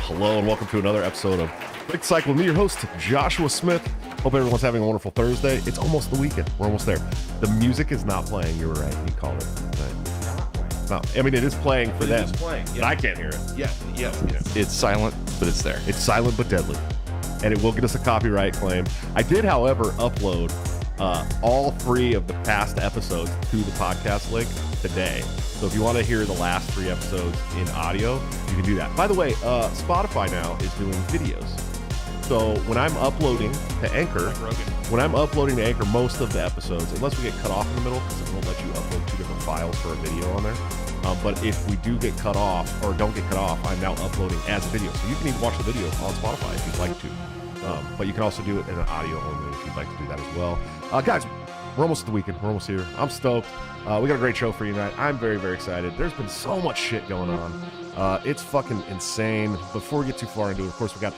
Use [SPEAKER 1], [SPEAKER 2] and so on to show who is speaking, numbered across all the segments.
[SPEAKER 1] Hello, and welcome to another episode of Break the Cycle with me, your host, Joshua Smith. Hope everyone's having a wonderful Thursday. It's almost the weekend. We're almost there. The music is not playing. You were right. You called it. No, I mean, it is playing for them. It is playing, yeah. But I can't hear it.
[SPEAKER 2] Yes. It's silent, but it's there.
[SPEAKER 1] It's silent but deadly. And it will get us a copyright claim. I did, however, upload all 3 of the past episodes to the podcast link today. So if you want to hear the last 3 episodes in audio, you can do that. By the way, Spotify now is doing videos. So when I'm uploading to Anchor, most of the episodes, unless we get cut off in the middle, because it won't let you upload 2 different files for a video on there. But if we do get cut off, or don't get cut off, I'm now uploading as a video. So you can even watch the video on Spotify if you'd like to. But you can also do it in an audio only if you'd like to do that as well. Guys, we're almost at the weekend. We're almost here. I'm stoked. We got a great show for you tonight. I'm very, very excited. There's been so much shit going on. It's fucking insane. Before we get too far into it, of course, we got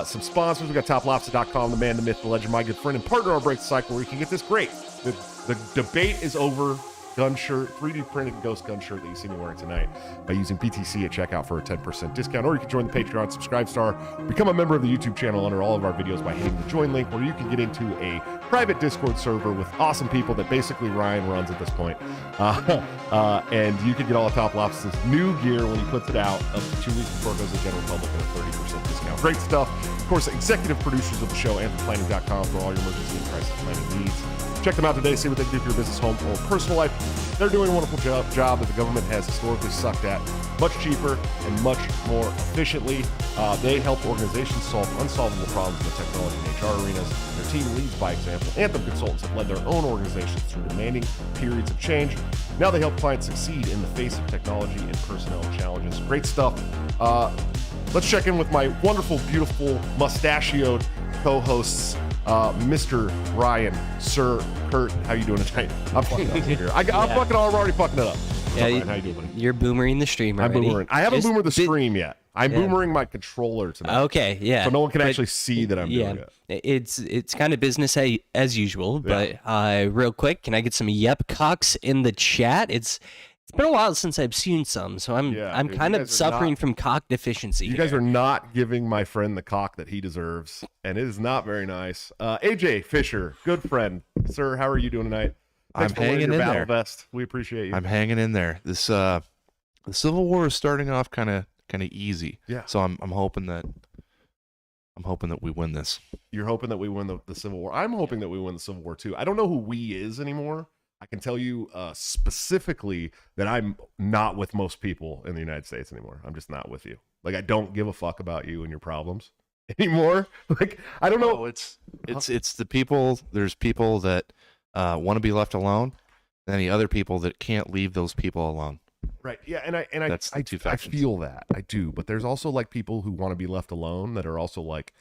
[SPEAKER 1] some sponsors. We got TopLobster.com, the man, the myth, the legend, my good friend and partner on Break the Cycle, where you can get this great. The debate is over. Gun shirt, 3D printed ghost gun shirt that you see me wearing tonight by using BTC at checkout for a 10% discount, or you can join the Patreon, subscribe star, become a member of the YouTube channel under all of our videos by hitting the join link, where you can get into a private Discord server with awesome people that basically Ryan runs at this point. And you can get all of Top Lobster's new gear when he puts it out up to 2 weeks before it goes to General Public at a 30% discount. Great stuff. Of course, executive producers of the show, AnthemPlanning.com, for all your emergency and crisis planning needs. Check them out today, see what they can do for your business, home, or personal life. They're doing a wonderful job that the government has historically sucked at, much cheaper and much more efficiently. They help organizations solve unsolvable problems in the technology and HR arenas. Their team leads by example. Anthem consultants have led their own organizations through demanding periods of change. Now they help clients succeed in the face of technology and personnel challenges. Great stuff. Let's check in with my wonderful, beautiful, mustachioed co-hosts, Mr. Ryan, Sir Kurt. How you doing tonight? I'm fucking up here. I'm already fucking it up.
[SPEAKER 3] Yeah,
[SPEAKER 1] Ryan, how you doing, buddy?
[SPEAKER 3] You're boomering the stream already.
[SPEAKER 1] I'm boomering. I haven't boomered the stream yet. I'm boomering my controller tonight.
[SPEAKER 3] Okay, yeah.
[SPEAKER 1] So no one can actually see that I'm doing it.
[SPEAKER 3] It's kind of business as usual, but real quick, can I get some yep cocks in the chat? It's been a while since I've seen some, so I'm kind of suffering from cock deficiency.
[SPEAKER 1] You guys are not giving my friend the cock that he deserves, and it is not very nice. AJ Fisher, good friend. Sir, how are you doing tonight? Thanks
[SPEAKER 2] I'm hanging in there.
[SPEAKER 1] Vest. We appreciate you.
[SPEAKER 2] I'm hanging in there. This the Civil War is starting off kind of easy.
[SPEAKER 1] Yeah.
[SPEAKER 2] So I'm hoping that we win this.
[SPEAKER 1] You're hoping that we win the Civil War. I'm hoping that we win the Civil War too. I don't know who we is anymore. I can tell you specifically that I'm not with most people in the United States anymore. I'm just not with you. Like, I don't give a fuck about you and your problems anymore. Like, I don't know.
[SPEAKER 2] No, it's the people. There's people that want to be left alone, and the other people that can't leave those people alone.
[SPEAKER 1] Right. Yeah. And I
[SPEAKER 2] That's the two factions.
[SPEAKER 1] I feel that. I do. But there's also like people who want to be left alone that are also like,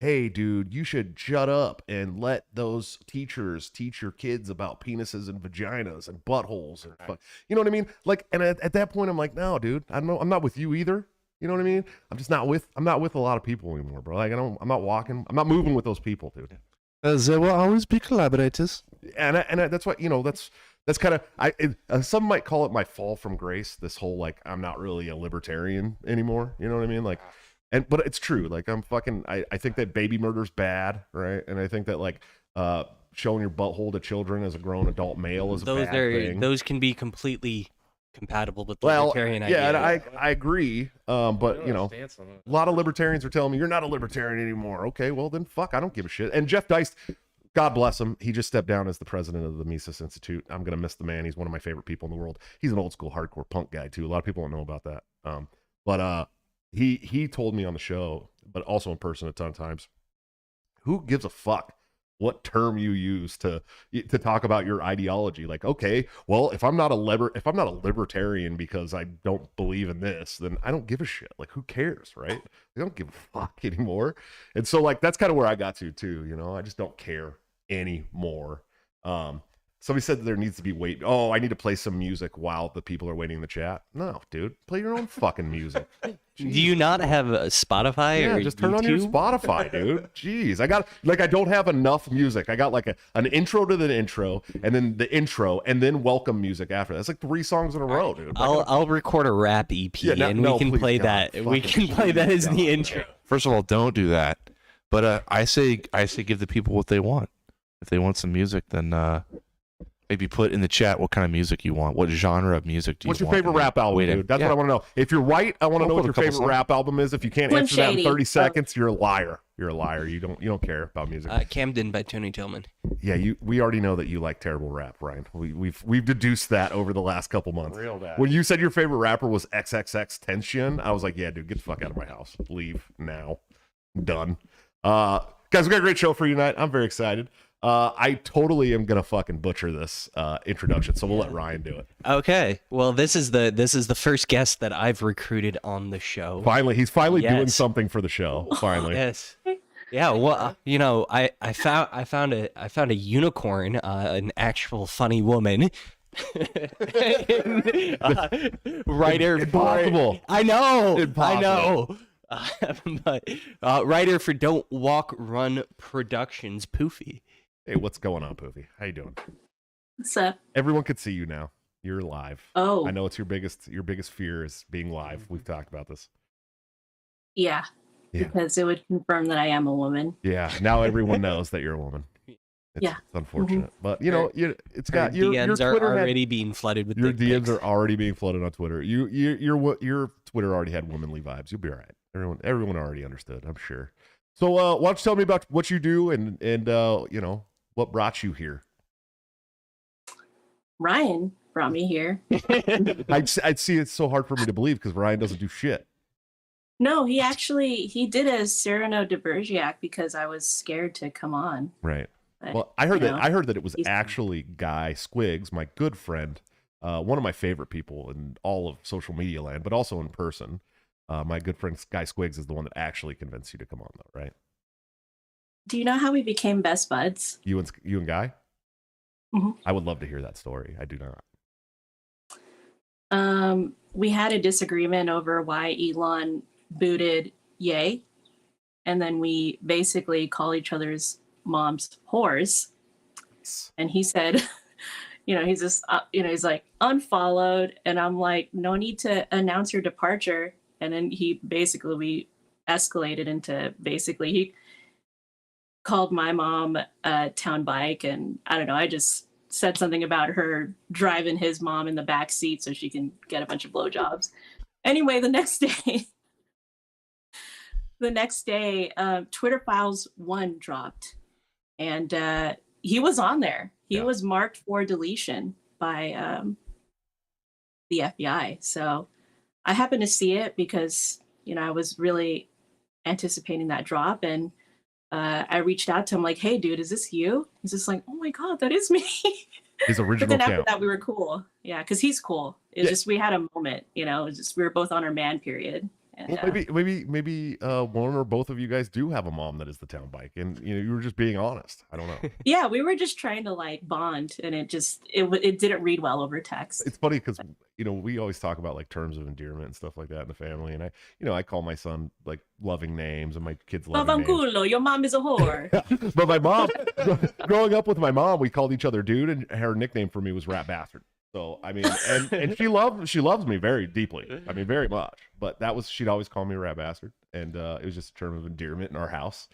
[SPEAKER 1] hey, dude, you should shut up and let those teachers teach your kids about penises and vaginas and buttholes. And you know what I mean? Like, and at that point, I'm like, no, dude, I'm not with you either. You know what I mean? I'm not with a lot of people anymore, bro. Like, I'm not moving with those people, dude.
[SPEAKER 2] There will always be collaborators.
[SPEAKER 1] And that's what, that's kind of, some might call it my fall from grace. This whole, like, I'm not really a libertarian anymore. You know what I mean? Like, but it's true. Like, I think that baby murder's bad, right? And I think that, like, showing your butthole to children as a grown adult male is a bad thing.
[SPEAKER 3] Those can be completely compatible with the libertarian idea.
[SPEAKER 1] Yeah, and I agree. But, a lot of libertarians are telling me, you're not a libertarian anymore. Okay, well, then fuck, I don't give a shit. And Jeff Deist, God bless him, he just stepped down as the president of the Mises Institute. I'm going to miss the man. He's one of my favorite people in the world. He's an old school hardcore punk guy, too. A lot of people don't know about that. But he told me on the show, but also in person a ton of times, who gives a fuck what term you use to talk about your ideology. Like, okay, well, if I'm not a libertarian because I don't believe in this, then I don't give a shit. Like, who cares, right? I don't give a fuck anymore. And so, like, that's kind of where I got to too. You know, I just don't care anymore. Somebody said that there needs to be wait. Oh, I need to play some music while the people are waiting in the chat. No, dude, play your own fucking music.
[SPEAKER 3] Do you not have a Spotify or
[SPEAKER 1] just turn on your Spotify, dude. Jeez, I don't have enough music. I got like an intro to the intro, and then the intro, and then welcome music after. That's like 3 songs in a row, dude.
[SPEAKER 3] I'll record a rap EP, and we can play that. We can play that as the intro.
[SPEAKER 2] First of all, don't do that. But I say give the people what they want. If they want some music, then maybe put in the chat what kind of music you want. What genre of music do you want?
[SPEAKER 1] What's your favorite rap album, dude? That's what I want to know. If you're white, I want to know what your favorite rap album is. If you can't answer that in 30 seconds, you're a liar. You're a liar. You don't care about music.
[SPEAKER 3] Camden by Tony Tillman.
[SPEAKER 1] Yeah, we already know that you like terrible rap, Ryan. We've deduced that over the last couple months.
[SPEAKER 2] Real bad.
[SPEAKER 1] When you said your favorite rapper was XXX Tension, I was like, yeah, dude, get the fuck out of my house. Leave now. Done. Guys, we got a great show for you tonight. I'm very excited. I totally am gonna fucking butcher this introduction, so we'll let Ryan do it.
[SPEAKER 3] Okay. Well, this is the first guest that I've recruited on the show.
[SPEAKER 1] Finally, he's doing something for the show. Finally.
[SPEAKER 3] Yes. Yeah. Well, you know, I found a unicorn, an actual funny woman. Writer.
[SPEAKER 1] Impossible.
[SPEAKER 3] I know.
[SPEAKER 1] Impossible.
[SPEAKER 3] I know. But writer for Don't Walk Run Productions, Poofy.
[SPEAKER 1] Hey, what's going on, Poofy? How you doing?
[SPEAKER 4] What's up?
[SPEAKER 1] Everyone can see you now. You're live.
[SPEAKER 4] Oh,
[SPEAKER 1] I know it's your biggest fear is being live. We've talked about this.
[SPEAKER 4] yeah, because it would confirm that I am a woman.
[SPEAKER 1] Yeah, now everyone knows that you're a woman. It's unfortunate, but you know, it's got your
[SPEAKER 3] DMs
[SPEAKER 1] Twitter
[SPEAKER 3] are already being flooded with
[SPEAKER 1] your
[SPEAKER 3] dick
[SPEAKER 1] DMs
[SPEAKER 3] pics.
[SPEAKER 1] are already being flooded on Twitter. Your Twitter already had womanly vibes. You'll be all right. Everyone already understood, I'm sure. So why don't you tell me about what you do and you know, what brought you here?
[SPEAKER 4] Ryan brought me here.
[SPEAKER 1] I'd see it's so hard for me to believe because Ryan doesn't do shit.
[SPEAKER 4] No, he did a Cyrano de Bergerac because I was scared to come on.
[SPEAKER 1] Right.
[SPEAKER 4] But,
[SPEAKER 1] Well, I heard that it was actually Guy Squiggs, my good friend, one of my favorite people in all of social media land, but also in person. My good friend Guy Squiggs is the one that actually convinced you to come on, though, right?
[SPEAKER 4] Do you know how we became best buds?
[SPEAKER 1] You and Guy?
[SPEAKER 4] Mm-hmm.
[SPEAKER 1] I would love to hear that story. I do
[SPEAKER 4] not. We had a disagreement over why Elon booted Ye, and then we basically call each other's moms whores. And he said, you know, he's just, he's like unfollowed, and I'm like, no need to announce your departure. And then we escalated into he called my mom a town bike, and I don't know, I just said something about her driving his mom in the back seat so she can get a bunch of blowjobs. Anyway, the next day, Twitter Files 1 dropped, and he was on there. He was marked for deletion by the FBI. So I happened to see it because, you know, I was really anticipating that drop, and I reached out to him like, hey, dude, is this you? He's just like, oh my God, that is me.
[SPEAKER 1] His original
[SPEAKER 4] But then after
[SPEAKER 1] account.
[SPEAKER 4] that, we were cool. Yeah, because he's cool. It's just we had a moment, you know, we were both on our man period. And,
[SPEAKER 1] well, maybe one or both of you guys do have a mom that is the town bike, and you know, you were just being honest. I don't know.
[SPEAKER 4] Yeah, we were just trying to like bond, and it didn't read well over text.
[SPEAKER 1] It's funny because, you know, we always talk about like terms of endearment and stuff like that in the family, and I call my son like loving names, and my kids loving names.
[SPEAKER 4] Babanculo, your mom is a whore.
[SPEAKER 1] But my mom, growing up with my mom, we called each other dude, and her nickname for me was Rat Bastard. So I mean, and she loves me very deeply. I mean, very much. But she'd always call me Rat Bastard, and it was just a term of endearment in our house.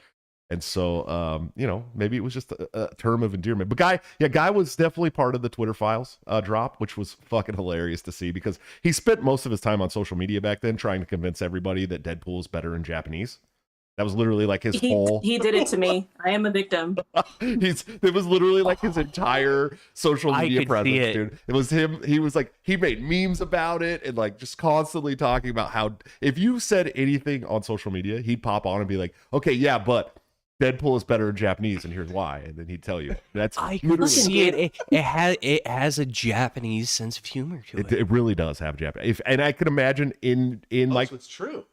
[SPEAKER 1] And so, you know, maybe it was just a term of endearment. But Guy was definitely part of the Twitter Files drop, which was fucking hilarious to see because he spent most of his time on social media back then trying to convince everybody that Deadpool is better in Japanese. That was literally like his whole.
[SPEAKER 4] He did it to me. I am a victim.
[SPEAKER 1] It was literally like his entire social media presence, dude. It was him. He was like, he made memes about it and like just constantly talking about how if you said anything on social media, he'd pop on and be like, okay, yeah, but Deadpool is better in Japanese, and here's why. And then he'd tell you. That's
[SPEAKER 3] I could see it. It has a Japanese sense of humor to it.
[SPEAKER 1] It really does have Japanese. And I could imagine in like
[SPEAKER 2] so it's true.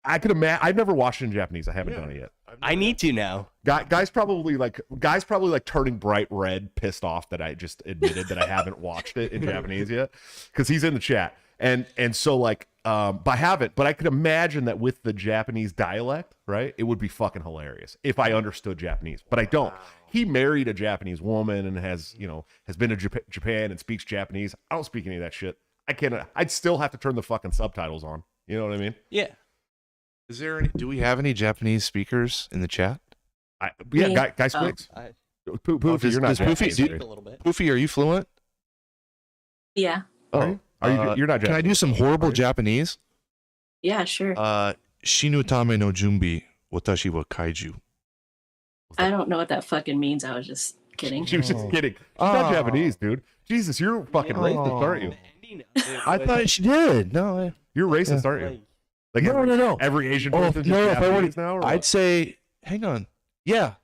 [SPEAKER 1] I could imagine. I've never watched it in Japanese. I haven't done it yet.
[SPEAKER 3] I need to now.
[SPEAKER 1] Guys probably like turning bright red, pissed off that I just admitted that I haven't watched it in Japanese yet, because he's in the chat. And so like I haven't, but I could imagine that with the Japanese dialect, right, it would be fucking hilarious if I understood Japanese, but I don't. He married a Japanese woman and has been to Japan and speaks Japanese. I don't speak any of that shit. I'd still have to turn the fucking subtitles on. You know what I mean?
[SPEAKER 3] Yeah.
[SPEAKER 2] Is there any? Do we have any Japanese speakers in the chat?
[SPEAKER 1] Guy speaks. Poofy, you're not Japanese,
[SPEAKER 2] Poofy,
[SPEAKER 3] a little bit.
[SPEAKER 2] Poofy, are you fluent?
[SPEAKER 4] Yeah.
[SPEAKER 1] Oh, are you? You're not Japanese.
[SPEAKER 2] Can I do some horrible Japanese?
[SPEAKER 4] Yeah, sure.
[SPEAKER 2] Shinu tame no junbi, watashi wa kaiju.
[SPEAKER 4] I don't know what that fucking means. I was just kidding.
[SPEAKER 1] She was just kidding. She's not Japanese, dude. Jesus, you're fucking racist, aren't you?
[SPEAKER 2] I thought she did. No,
[SPEAKER 1] you're racist, aren't you? Like
[SPEAKER 2] no.
[SPEAKER 1] Every Asian person is Japanese now? Or
[SPEAKER 2] I'd
[SPEAKER 1] what?
[SPEAKER 2] say, hang on. Yeah,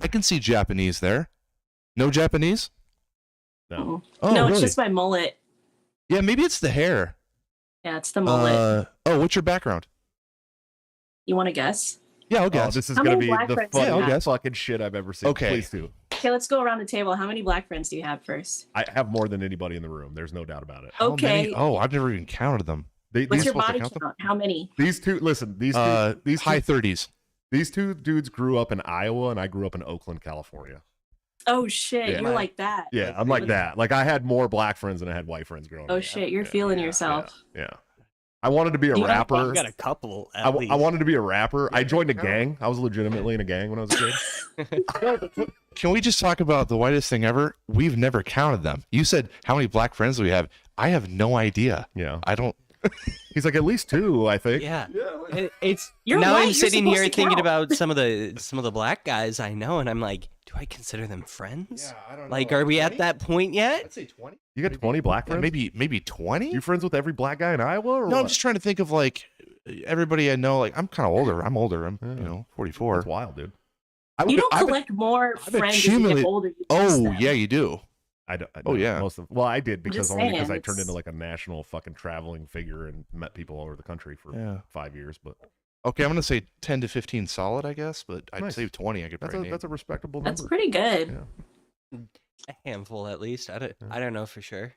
[SPEAKER 2] I can see Japanese there. No Japanese?
[SPEAKER 1] No.
[SPEAKER 2] Oh,
[SPEAKER 4] no, it's
[SPEAKER 2] really?
[SPEAKER 4] just my mullet.
[SPEAKER 2] Yeah, maybe it's the hair.
[SPEAKER 4] Yeah, it's the mullet.
[SPEAKER 2] What's your background?
[SPEAKER 4] You want to guess?
[SPEAKER 2] Yeah, I'll guess.
[SPEAKER 1] Oh, this is
[SPEAKER 4] How
[SPEAKER 1] going to
[SPEAKER 4] many
[SPEAKER 1] be
[SPEAKER 4] black
[SPEAKER 1] the
[SPEAKER 4] friends do you
[SPEAKER 1] funniest
[SPEAKER 2] have?
[SPEAKER 1] fucking shit I've ever seen.
[SPEAKER 2] Okay.
[SPEAKER 1] Please do.
[SPEAKER 4] Okay, let's go around the table. How many black friends do you have first?
[SPEAKER 1] I have more than anybody in the room. There's no doubt about it.
[SPEAKER 2] How
[SPEAKER 4] Okay.
[SPEAKER 2] many? Oh, I've never even counted them.
[SPEAKER 4] What's your
[SPEAKER 2] supposed to
[SPEAKER 4] body
[SPEAKER 2] count
[SPEAKER 4] count? How many?
[SPEAKER 1] These two, listen, these
[SPEAKER 2] High
[SPEAKER 1] two,
[SPEAKER 2] 30s.
[SPEAKER 1] these two dudes grew up in Iowa, and I grew up in Oakland, California.
[SPEAKER 4] Oh shit,
[SPEAKER 1] Yeah.
[SPEAKER 4] you're like that.
[SPEAKER 1] Yeah, I'm like that. Like I had more black friends than I had white friends growing up.
[SPEAKER 4] Oh shit, you're feeling yourself.
[SPEAKER 1] Yeah. I wanted to be a
[SPEAKER 3] You
[SPEAKER 1] rapper.
[SPEAKER 3] got a couple.
[SPEAKER 1] I wanted to be a rapper. I joined a gang. I was legitimately in a gang when I was a kid.
[SPEAKER 2] Can we just talk about the whitest thing ever? We've never counted them. You said how many black friends do we have? I have no idea.
[SPEAKER 1] Yeah.
[SPEAKER 2] I don't.
[SPEAKER 1] He's like, at least two, I think.
[SPEAKER 3] Yeah. It's
[SPEAKER 4] You're
[SPEAKER 3] now
[SPEAKER 4] right,
[SPEAKER 3] I'm
[SPEAKER 4] you're
[SPEAKER 3] sitting
[SPEAKER 4] supposed
[SPEAKER 3] here
[SPEAKER 4] to
[SPEAKER 3] thinking
[SPEAKER 4] count.
[SPEAKER 3] about some of the black guys I know, and I'm like, do I consider them friends?
[SPEAKER 2] I don't
[SPEAKER 3] Like, are we at that point yet?
[SPEAKER 2] say 20.
[SPEAKER 1] You got 20 black friends?
[SPEAKER 2] Maybe 20.
[SPEAKER 1] You friends with every black guy in Iowa? Or
[SPEAKER 2] No, I'm
[SPEAKER 1] what?
[SPEAKER 2] just trying to think of like everybody I know. Like I'm kind of older. I'm older. I'm
[SPEAKER 1] Yeah.
[SPEAKER 2] 44.
[SPEAKER 1] That's wild, dude.
[SPEAKER 4] You don't collect more
[SPEAKER 2] I've
[SPEAKER 4] friends as you
[SPEAKER 2] accumulated-
[SPEAKER 4] get older. You lose
[SPEAKER 2] Oh
[SPEAKER 4] them.
[SPEAKER 2] yeah, you do.
[SPEAKER 1] I don't.
[SPEAKER 2] Oh, yeah.
[SPEAKER 1] Well, I did because
[SPEAKER 4] just
[SPEAKER 1] only because
[SPEAKER 4] saying,
[SPEAKER 1] I turned
[SPEAKER 4] it's-
[SPEAKER 1] into like a national fucking traveling figure and met people all over the country for
[SPEAKER 2] Yeah.
[SPEAKER 1] 5 years. But
[SPEAKER 2] Okay, I'm gonna say 10 to 15 solid, I guess. But I'd
[SPEAKER 1] Nice.
[SPEAKER 2] say 20. I could probably
[SPEAKER 1] that's a respectable
[SPEAKER 4] That's
[SPEAKER 1] number.
[SPEAKER 4] pretty good.
[SPEAKER 1] Yeah.
[SPEAKER 3] A handful at least. I don't know for sure,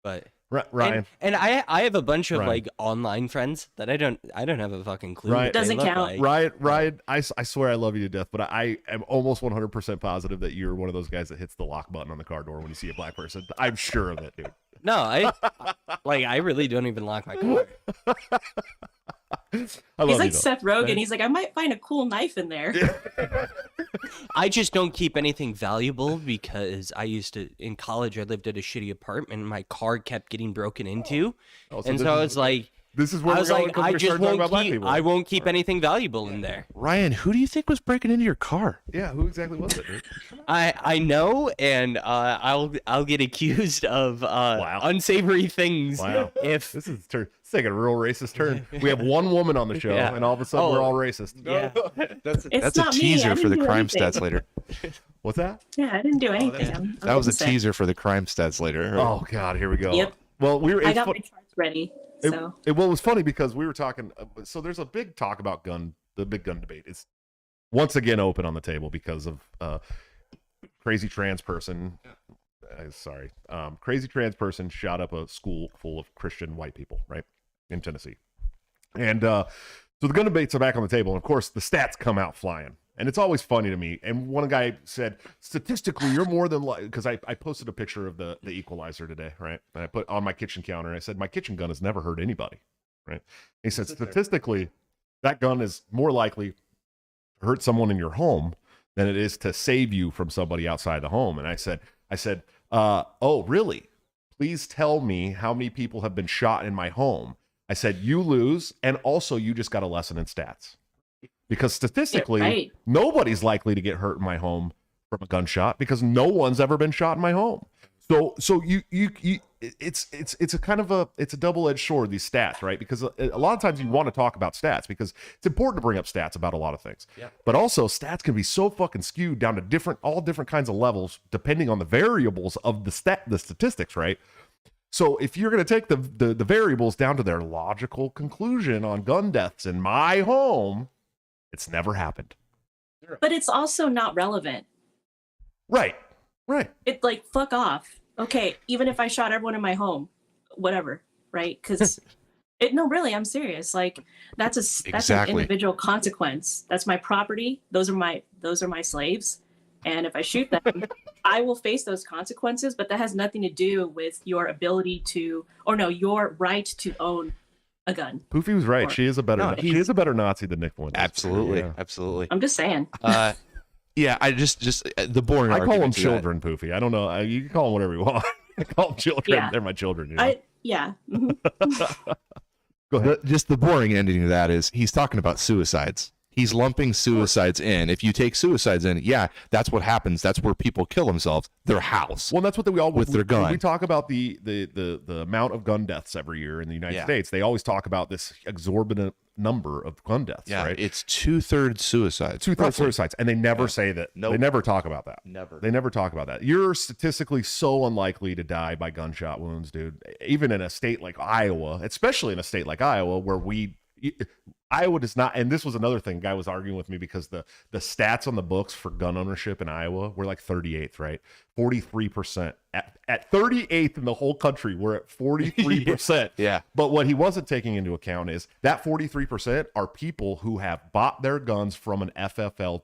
[SPEAKER 3] but
[SPEAKER 1] Ryan,
[SPEAKER 3] and I have a bunch of
[SPEAKER 1] Ryan.
[SPEAKER 3] like online friends that I don't have a fucking clue.
[SPEAKER 1] Ryan-
[SPEAKER 3] what they
[SPEAKER 4] Doesn't
[SPEAKER 3] look
[SPEAKER 4] count.
[SPEAKER 3] like.
[SPEAKER 1] Ryan, I swear I love you to death, but I am almost 100% positive that you're one of those guys that hits the lock button on the car door when you see a black person. I'm sure of it, dude.
[SPEAKER 3] No, I really don't even lock my car.
[SPEAKER 1] I
[SPEAKER 4] He's
[SPEAKER 1] love
[SPEAKER 4] like
[SPEAKER 1] you, though.
[SPEAKER 4] Seth Rogen. He's like, I might find a cool knife in there.
[SPEAKER 3] I just don't keep anything valuable because I used to in college. I lived at a shitty apartment, and my car kept getting broken into,
[SPEAKER 1] Oh,
[SPEAKER 3] and
[SPEAKER 1] this
[SPEAKER 3] so
[SPEAKER 1] is-
[SPEAKER 3] it's like
[SPEAKER 1] This is where
[SPEAKER 3] I
[SPEAKER 1] we're
[SPEAKER 3] was
[SPEAKER 1] going
[SPEAKER 3] like,
[SPEAKER 1] because
[SPEAKER 3] I
[SPEAKER 1] we're
[SPEAKER 3] just
[SPEAKER 1] starting talking
[SPEAKER 3] won't
[SPEAKER 1] about black
[SPEAKER 3] keep.
[SPEAKER 1] people.
[SPEAKER 3] I won't keep anything valuable in there.
[SPEAKER 2] Ryan, who do you think was breaking into your car?
[SPEAKER 1] Yeah, who exactly was it, dude?
[SPEAKER 3] I know, and I'll get accused of unsavory things
[SPEAKER 1] Wow.
[SPEAKER 3] if
[SPEAKER 1] This is taking a real racist turn. We have one woman on the show,
[SPEAKER 3] Yeah.
[SPEAKER 1] and all of a sudden
[SPEAKER 3] Oh.
[SPEAKER 1] we're all racist.
[SPEAKER 3] yeah.
[SPEAKER 2] That's
[SPEAKER 4] It's
[SPEAKER 2] a
[SPEAKER 4] not me,
[SPEAKER 2] teaser
[SPEAKER 4] I
[SPEAKER 2] for the
[SPEAKER 4] didn't do
[SPEAKER 2] crime
[SPEAKER 4] anything.
[SPEAKER 2] stats later.
[SPEAKER 1] What's that?
[SPEAKER 4] Yeah, I didn't do anything. I'm
[SPEAKER 2] That was a
[SPEAKER 4] upset.
[SPEAKER 2] teaser for the crime stats later.
[SPEAKER 1] Oh God, here we go.
[SPEAKER 4] Yep.
[SPEAKER 1] Well, we were.
[SPEAKER 4] I
[SPEAKER 1] it's
[SPEAKER 4] got
[SPEAKER 1] fu-
[SPEAKER 4] my charts ready.
[SPEAKER 1] It,
[SPEAKER 4] So
[SPEAKER 1] it was funny because we were talking. So there's a big talk about the big gun debate. It's once again open on the table because of crazy trans person. Crazy trans person shot up a school full of Christian white people, right, in Tennessee. And so the gun debates are back on the table, and of course the stats come out flying. And it's always funny to me. And one guy said, statistically, you're more than like, because I posted a picture of the equalizer today, right? And I put on my kitchen counter, and I said, my kitchen gun has never hurt anybody, right? He said, statistically, that gun is more likely to hurt someone in your home than it is to save you from somebody outside the home. And I said, oh, really? Please tell me how many people have been shot in my home. I said, you lose, and also you just got a lesson in stats. Because statistically,
[SPEAKER 4] Yeah, right.
[SPEAKER 1] nobody's likely to get hurt in my home from a gunshot because no one's ever been shot in my home. So it's a kind of a double-edged sword, these stats, right? Because a lot of times you want to talk about stats because it's important to bring up stats about a lot of things.
[SPEAKER 2] Yeah.
[SPEAKER 1] But also stats can be so fucking skewed down to all different kinds of levels depending on the variables of the statistics, right? So if you're going to take the variables down to their logical conclusion on gun deaths in my home, it's never happened.
[SPEAKER 4] But it's also not relevant.
[SPEAKER 1] Right.
[SPEAKER 4] It like fuck off. Okay, even if I shot everyone in my home, whatever, right? Because no, really, I'm serious. Like that's an individual consequence. That's my property. Those are my slaves. And if I shoot them, I will face those consequences. But that has nothing to do with your ability your right to own a gun.
[SPEAKER 1] Poofy was right. She is a better Nazi than Nick Flynn.
[SPEAKER 2] Absolutely. Absolutely.
[SPEAKER 4] I'm just saying.
[SPEAKER 2] Yeah, I just the boring.
[SPEAKER 1] I call them children, Poofy. I don't know. You can call them whatever you want. I call them children. Yeah. They're my children. You know?
[SPEAKER 4] Mm-hmm.
[SPEAKER 1] Go ahead.
[SPEAKER 2] Just the boring ending to that is he's talking about suicides. He's lumping suicides in. If you take suicides in, yeah, that's what happens. That's where people kill themselves. Their house.
[SPEAKER 1] Well, that's what we all
[SPEAKER 2] with their gun.
[SPEAKER 1] When we talk about the amount of gun deaths every year in the United States, they always talk about this exorbitant number of gun deaths.
[SPEAKER 2] Yeah,
[SPEAKER 1] right?
[SPEAKER 2] It's 2/3 suicides.
[SPEAKER 1] 2/3 suicides, and they never say that.
[SPEAKER 2] Nope.
[SPEAKER 1] They never talk about that.
[SPEAKER 2] Never.
[SPEAKER 1] They never talk about that. You're statistically so unlikely to die by gunshot wounds, dude. Even in a state like Iowa, especially in a state like Iowa, where Iowa does not, and this was another thing. A guy was arguing with me because the stats on the books for gun ownership in Iowa were like 38th, right? 43%. At 38th in the whole country, we're at 43%.
[SPEAKER 2] Yeah.
[SPEAKER 1] But what he wasn't taking into account is that 43% are people who have bought their guns from an FFL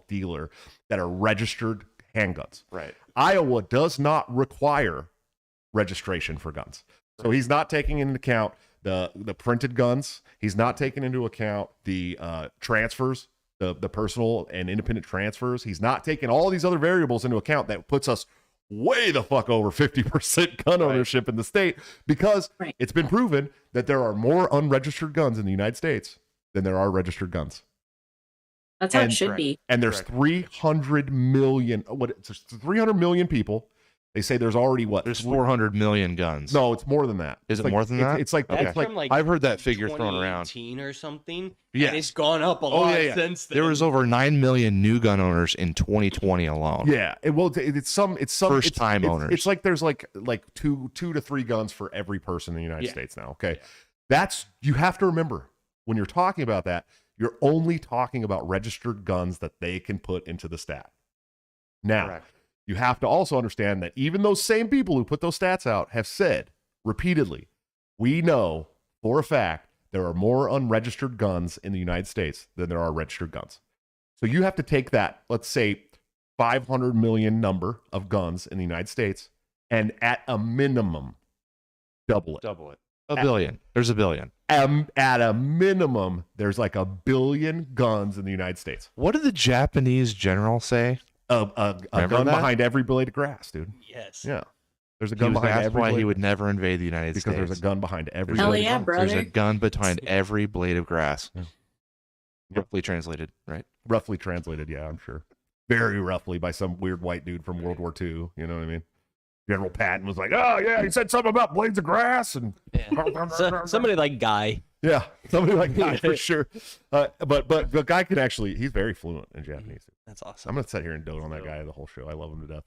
[SPEAKER 1] dealer that are registered handguns.
[SPEAKER 2] Right.
[SPEAKER 1] Iowa does not require registration for guns. So he's not taking into account the printed guns. He's not taking into account the transfers, the personal and independent transfers. He's not taking all these other variables into account that puts us way the fuck over 50% gun ownership in the state, because it's been proven that there are more unregistered guns in the United States than there are registered guns.
[SPEAKER 4] That's how it should be.
[SPEAKER 1] And there's 300 million people. They say there's already
[SPEAKER 2] There's 400 million guns.
[SPEAKER 1] No, it's more than that.
[SPEAKER 2] Is it more than that?
[SPEAKER 1] It's like,
[SPEAKER 3] okay. It's like
[SPEAKER 2] I've heard that figure thrown around.
[SPEAKER 3] Or something.
[SPEAKER 2] Yeah,
[SPEAKER 3] and it's gone up a lot since then.
[SPEAKER 2] There was over 9 million new gun owners in 2020 alone.
[SPEAKER 1] Yeah, it's some
[SPEAKER 2] first time owners.
[SPEAKER 1] It's like there's like two to three guns for every person in the United States now. Okay, you have to remember when you're talking about that, you're only talking about registered guns that they can put into the stat. Now. Correct. You have to also understand that even those same people who put those stats out have said repeatedly, we know for a fact there are more unregistered guns in the United States than there are registered guns. So you have to take that, let's say, 500 million number of guns in the United States, and at a minimum, double it.
[SPEAKER 2] Double it. A billion. There's a billion.
[SPEAKER 1] At a minimum, there's like 1 billion guns in the United States.
[SPEAKER 2] What did the Japanese general say?
[SPEAKER 1] A gun behind every blade of grass, dude.
[SPEAKER 3] Yes.
[SPEAKER 1] Yeah. There's a gun behind every blade.
[SPEAKER 2] That's why he would never invade the United States.
[SPEAKER 1] Because there's a gun behind every
[SPEAKER 4] Hell
[SPEAKER 1] blade
[SPEAKER 4] yeah,
[SPEAKER 1] of grass.
[SPEAKER 4] brother.
[SPEAKER 2] There's a gun behind every blade of grass.
[SPEAKER 1] Yeah.
[SPEAKER 2] Roughly translated, right?
[SPEAKER 1] Roughly translated, yeah, I'm sure. Very roughly by some weird white dude from World War II. You know what I mean? General Patton was like, oh, yeah, he said something about blades of grass. And
[SPEAKER 3] somebody like Guy.
[SPEAKER 1] Yeah, somebody like Guy for sure. But Guy can actually, he's very fluent in Japanese.
[SPEAKER 3] That's awesome.
[SPEAKER 1] I'm going to sit here and dote on that guy the whole show. I love him to death.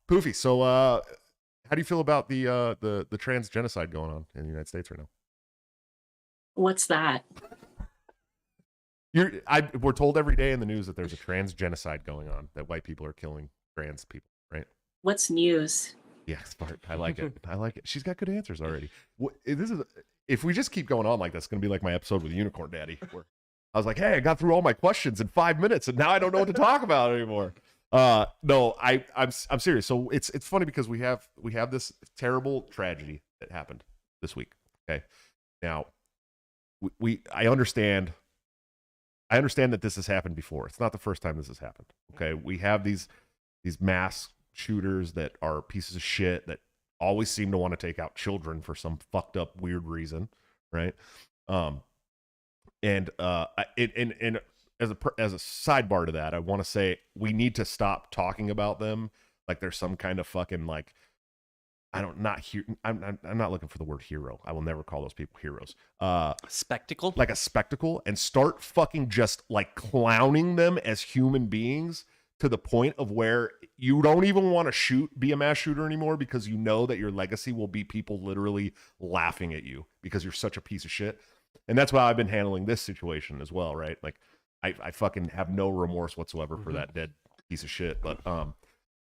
[SPEAKER 1] Poofy, so how do you feel about the trans genocide going on in the United States right now?
[SPEAKER 4] What's that?
[SPEAKER 1] We're told every day in the news that there's a trans genocide going on, that white people are killing trans people, right?
[SPEAKER 4] What's news?
[SPEAKER 1] Yeah, smart. I like it. I like it. She's got good answers already. If we just keep going on like this, it's going to be like my episode with Unicorn Daddy, where I was like, hey, I got through all my questions in 5 minutes, and now I don't know what to talk about anymore. No, I'm serious. So it's funny because we have this terrible tragedy that happened this week. Okay, now I understand that this has happened before. It's not the first time this has happened. Okay, we have these mass shooters that are pieces of shit that always seem to want to take out children for some fucked up weird reason, right? And as a sidebar to that, I want to say we need to stop talking about them Like there's some kind of fucking like, I'm not looking for the word hero. I will never call those people heroes.
[SPEAKER 3] Spectacle?
[SPEAKER 1] Like a spectacle, and start fucking just like clowning them as human beings to the point of where you don't even want to be a mass shooter anymore, because you know that your legacy will be people literally laughing at you because you're such a piece of shit. And that's why I've been handling this situation as well, right? Like I fucking have no remorse whatsoever for that dead piece of shit. But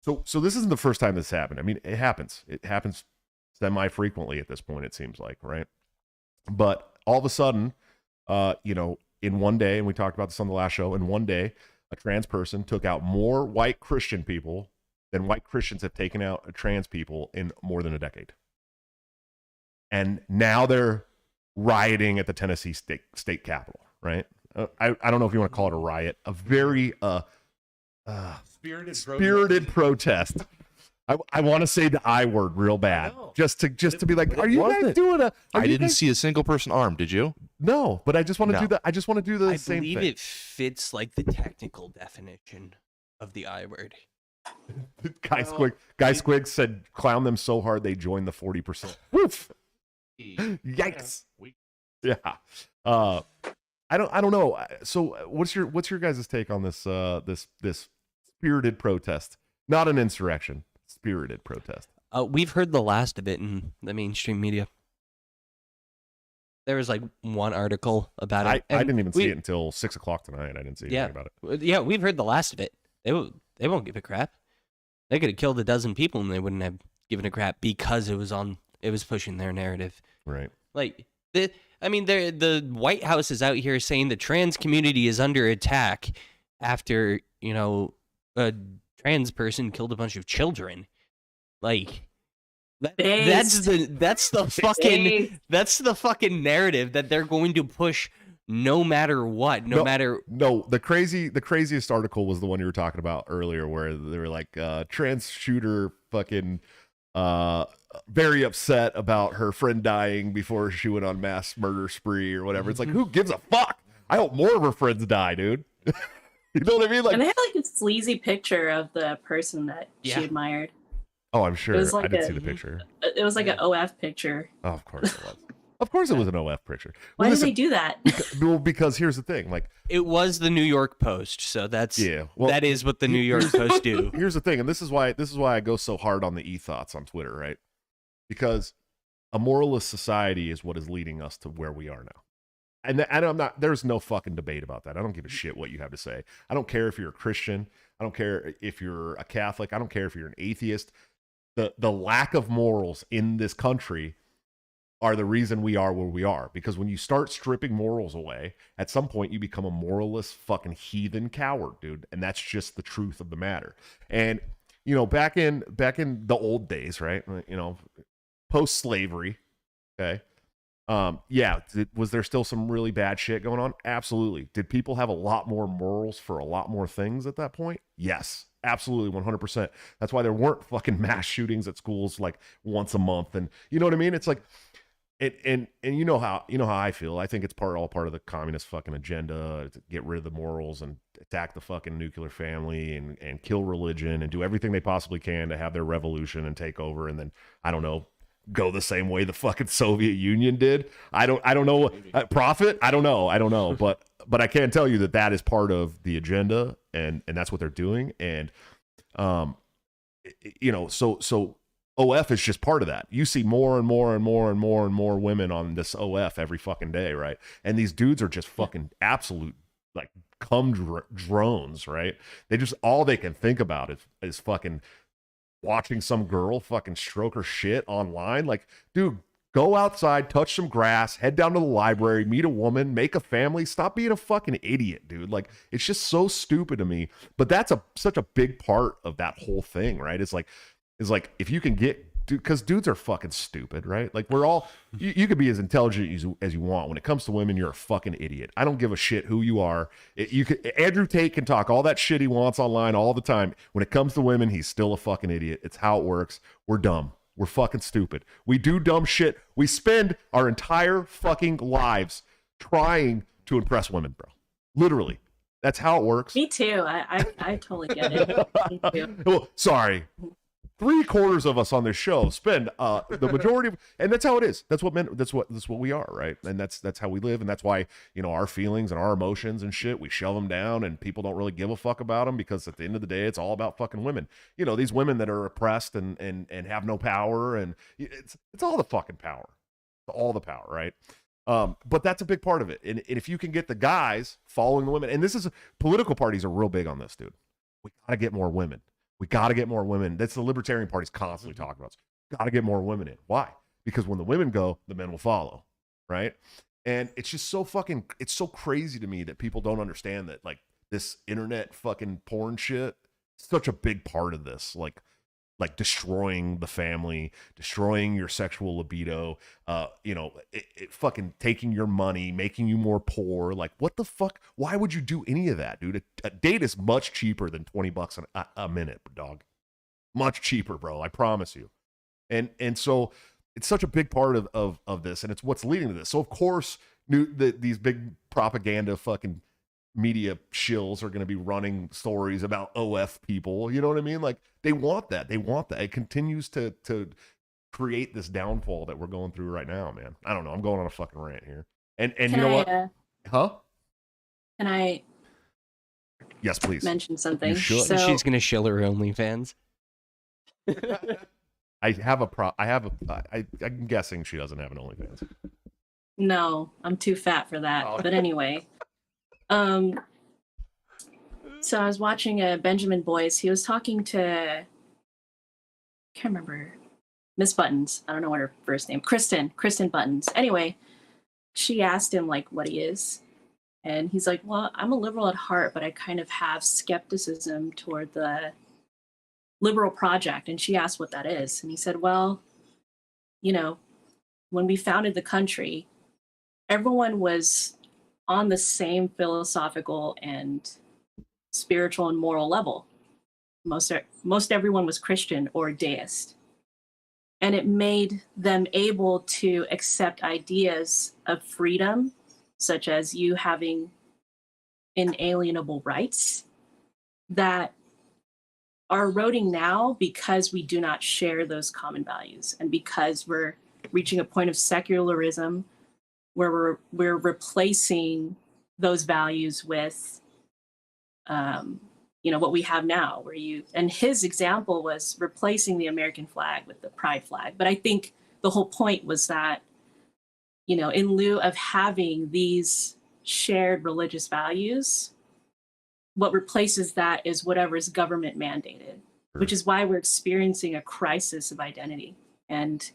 [SPEAKER 1] so this isn't the first time this happened. I mean, it happens semi-frequently at this point, it seems like, right? But all of a sudden, in one day, and we talked about this on the last show, in one day, a trans person took out more white Christian people than white Christians have taken out trans people in more than a decade. And now they're rioting at the Tennessee state capitol, right? I don't know if you want to call it a riot, a very spirited protest. I want to say the I word real bad, just to be like, are you guys doing a?
[SPEAKER 2] I didn't see a single person armed. Did you?
[SPEAKER 1] No, but I just want to do that. I just want to do the same thing.
[SPEAKER 3] I believe it fits like the technical definition of the I word.
[SPEAKER 1] Guy Squig said, "Clown them so hard they join the 40%." Woof! Yikes! Yeah. I don't know. So, what's your guys' take on this this spirited protest? Not an insurrection. Spirited protest.
[SPEAKER 3] We've heard the last of it in the mainstream media. There was like one article about it.
[SPEAKER 1] I didn't even see it until 6 o'clock tonight. I didn't see anything about it.
[SPEAKER 3] Yeah, we've heard the last of it. They won't give a crap. They could have killed a dozen people and they wouldn't have given a crap because it was pushing their narrative.
[SPEAKER 1] Right.
[SPEAKER 3] Like the White House is out here saying the trans community is under attack after, a trans person killed a bunch of children. Like that's the fucking narrative that they're going to push no matter what, no matter.
[SPEAKER 1] No, the craziest article was the one you were talking about earlier, where they were like, trans shooter fucking very upset about her friend dying before she went on mass murder spree or whatever. It's like, who gives a fuck? I hope more of her friends die, dude. You know what I mean? Like,
[SPEAKER 4] and they had like a sleazy picture of the person that she admired.
[SPEAKER 1] Oh, I'm sure.
[SPEAKER 4] Like
[SPEAKER 1] I did see the picture.
[SPEAKER 4] It was like an OF picture.
[SPEAKER 1] Oh, of course it was. Of course it was an OF picture.
[SPEAKER 4] Why did they do that?
[SPEAKER 1] Because here's the thing. Like,
[SPEAKER 3] it was the New York Post, so that is what the New York Post do.
[SPEAKER 1] Here's the thing, and this is why I go so hard on the e-thoughts on Twitter, right? Because a moralist society is what is leading us to where we are now. And there's no fucking debate about that. I don't give a shit what you have to say. I don't care if you're a Christian. I don't care if you're a Catholic. I don't care if you're an atheist. The lack of morals in this country are the reason we are where we are. Because when you start stripping morals away, at some point you become a moralist fucking heathen coward, dude. And that's just the truth of the matter. And, back in the old days, right? Post-slavery, okay? Was there still some really bad shit going on? Absolutely. Did people have a lot more morals for a lot more things at that point? Yes, absolutely, 100%. That's why there weren't fucking mass shootings at schools like once a month, and you know what I mean? It's like, and you know how I feel. I think it's all part of the communist fucking agenda to get rid of the morals and attack the fucking nuclear family and kill religion and do everything they possibly can to have their revolution and take over, and then I don't know, go the same way the fucking Soviet Union did. I don't know. Profit? I don't know. But I can tell you that is part of the agenda, and that's what they're doing. And so OF is just part of that. You see more and more and more and more and more women on this OF every fucking day, right? And these dudes are just fucking absolute like cum drones, right? All they can think about is fucking watching some girl fucking stroke her shit online. Like, dude, go outside, touch some grass, head down to the library, meet a woman, make a family. Stop being a fucking idiot, dude. Like, it's just so stupid to me. But that's such a big part of that whole thing, right? It's like if you can get, dude, because dudes are fucking stupid, right? Like, we're all, you could be as intelligent as you want. When it comes to women, you're a fucking idiot. I don't give a shit who you are. Andrew Tate can talk all that shit he wants online all the time. When it comes to women, he's still a fucking idiot. It's how it works. We're dumb. We're fucking stupid. We do dumb shit. We spend our entire fucking lives trying to impress women, bro. Literally. That's how it works.
[SPEAKER 4] Me too. I totally get it. Me too.
[SPEAKER 1] Well, sorry. 3/4 of us on this show spend the majority of, and that's how it is. That's what we are, right? And that's how we live, and that's why, you know, our feelings and our emotions and shit, we shove them down, and people don't really give a fuck about them, because at the end of the day, it's all about fucking women. You know, these women that are oppressed and have no power, and it's all the fucking power, all the power, right? But that's a big part of it. And if you can get the guys following the women, and political parties are real big on this, dude. We gotta get more women. We got to get more women. That's the Libertarian Party's constantly talking about. Got to get more women in. Why? Because when the women go, the men will follow, right? And it's just it's so crazy to me that people don't understand that, like, this internet fucking porn shit is such a big part of this. Like destroying the family, destroying your sexual libido, you know, it fucking taking your money, making you more poor. Like, what the fuck? Why would you do any of that, dude? A date is much cheaper than $20 a minute, dog. Much cheaper, bro. I promise you. And so it's such a big part of this, and it's what's leading to this. So of course, these big propaganda fucking media shills are going to be running stories about OF people. You know what I mean? Like, they want that. It continues to create this downfall that we're going through right now, man. I don't know. I'm going on a fucking rant here. And you know what? Huh?
[SPEAKER 4] Can I?
[SPEAKER 1] Yes, please.
[SPEAKER 4] Mention something.
[SPEAKER 1] You should.
[SPEAKER 3] So, she's gonna shill her OnlyFans.
[SPEAKER 1] I'm guessing she doesn't have an OnlyFans.
[SPEAKER 4] No, I'm too fat for that.
[SPEAKER 1] Oh.
[SPEAKER 4] But anyway. So I was watching Benjamin Boyce. He was talking to, I can't remember, Miss Buttons. I don't know what her first name. Kristen Buttons. Anyway, she asked him, like, what he is. And he's like, well, I'm a liberal at heart, but I kind of have skepticism toward the liberal project. And she asked what that is. And he said, well, you know, when we founded the country, everyone was on the same philosophical and spiritual and moral level. Most everyone was Christian or deist. And it made them able to accept ideas of freedom, such as you having inalienable rights, that are eroding now because we do not share those common values, and because we're reaching a point of secularism where we're replacing those values with, you know, what we have now, and his example was replacing the American flag with the pride flag. But I think the whole point was that, you know, in lieu of having these shared religious values, what replaces that is whatever is government mandated, which is why we're experiencing a crisis of identity. And,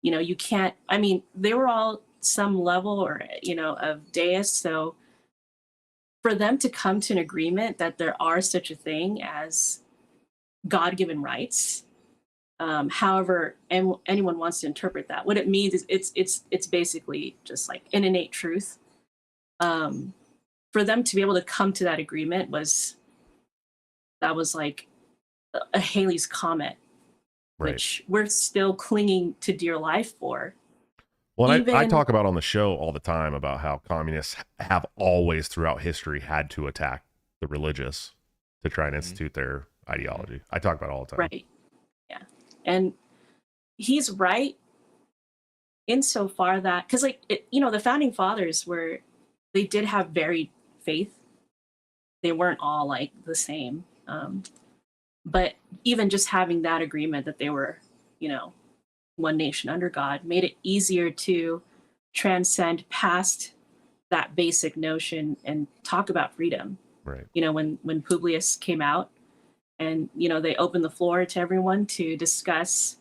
[SPEAKER 4] you know, you can't, I mean, they were all some level or, you know, of deists. So for them to come to an agreement that there are such a thing as God-given rights, however anyone wants to interpret that, what it means is it's basically just like an innate truth. For them to be able to come to that agreement was like a Halley's Comet,
[SPEAKER 1] Right.
[SPEAKER 4] which we're still clinging to dear life for.
[SPEAKER 1] Well, I talk about on the show all the time about how communists have always throughout history had to attack the religious to try and institute their ideology. I talk about it all the time.
[SPEAKER 4] Right. Yeah. And he's right insofar that, because you know, the founding fathers they did have varied faith. They weren't all like the same. But even just having that agreement that they were, you know, one nation under God made it easier to transcend past that basic notion and talk about freedom.
[SPEAKER 1] Right.
[SPEAKER 4] You know, when Publius came out and, you know, they opened the floor to everyone to discuss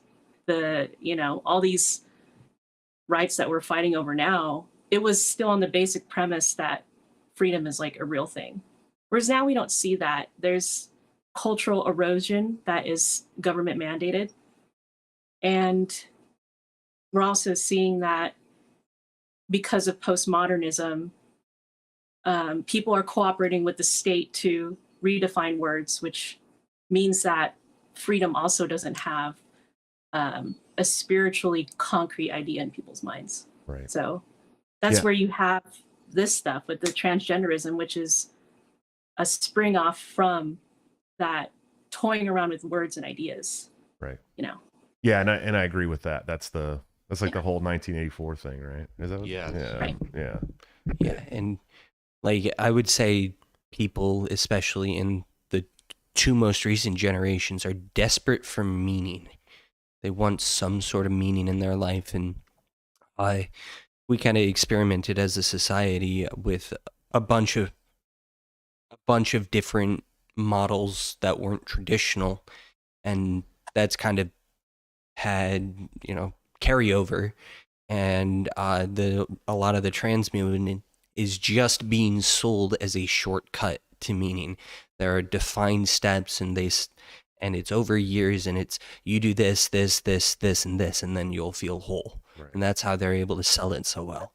[SPEAKER 4] the, you know, all these rights that we're fighting over now, it was still on the basic premise that freedom is like a real thing. Whereas now we don't see that. There's cultural erosion that is government mandated. And we're also seeing that because of postmodernism, people are cooperating with the state to redefine words, which means that freedom also doesn't have a spiritually concrete idea in people's minds.
[SPEAKER 1] Right.
[SPEAKER 4] So that's where you have this stuff with the transgenderism, which is a spring off from that toying around with words and ideas.
[SPEAKER 1] Right.
[SPEAKER 4] You know.
[SPEAKER 1] Yeah, and I agree with that. That's like the whole 1984 thing, right? Is that
[SPEAKER 2] Yeah.
[SPEAKER 4] Right.
[SPEAKER 1] Yeah.
[SPEAKER 3] Yeah, and like I would say people, especially in the two most recent generations, are desperate for meaning. They want some sort of meaning in their life, and we kind of experimented as a society with a bunch of different models that weren't traditional, and that's kind of had carryover, and a lot of the trans movement is just being sold as a shortcut to meaning. There are defined steps, and it's over years, and it's you do this, this, this, this, and this, and then you'll feel whole.
[SPEAKER 1] Right.
[SPEAKER 3] And that's how they're able to sell it so well.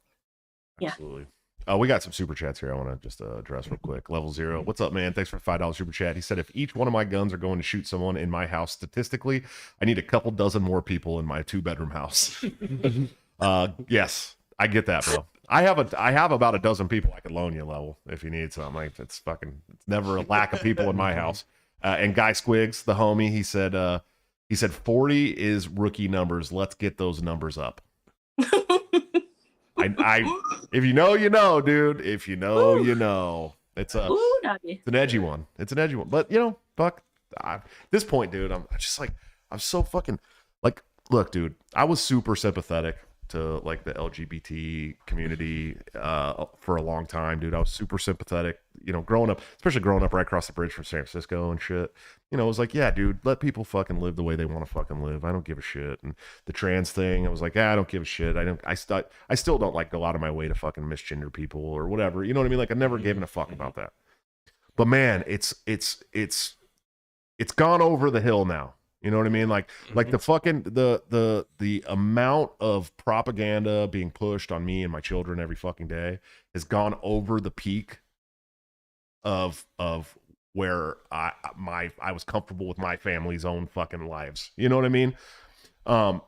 [SPEAKER 4] Yeah.
[SPEAKER 1] Absolutely. We got some super chats here I want to just address real quick. Level Zero, what's up, man? Thanks for $5 super chat. He said, if each one of my guns are going to shoot someone in my house, statistically, I need a couple dozen more people in my 2-bedroom house. Yes, I get that, bro. I have about a dozen people I could loan you, Level, if you need something. Like, it's never a lack of people in my house. And Guy Squigs, the homie, he said 40 is rookie numbers. Let's get those numbers up. If you know, you know, dude. If you know, you know. It's an edgy one. It's an edgy one. But fuck. At this point, dude, I'm so fucking like. Look, dude, I was super sympathetic to like the LGBT community for a long time, dude. I was super sympathetic, especially growing up right across the bridge from San Francisco and shit. It was like, yeah, dude, let people fucking live the way they want to fucking live. I don't give a shit. And the trans thing, I was like, I don't give a shit. I still don't like go out of my way to fucking misgender people or whatever. You know what I mean? Like, I never given a fuck about that. But man, it's gone over the hill now. You know what I mean? Like the fucking the amount of propaganda being pushed on me and my children every fucking day has gone over the peak of where I was comfortable with my family's own fucking lives. You know what I mean? And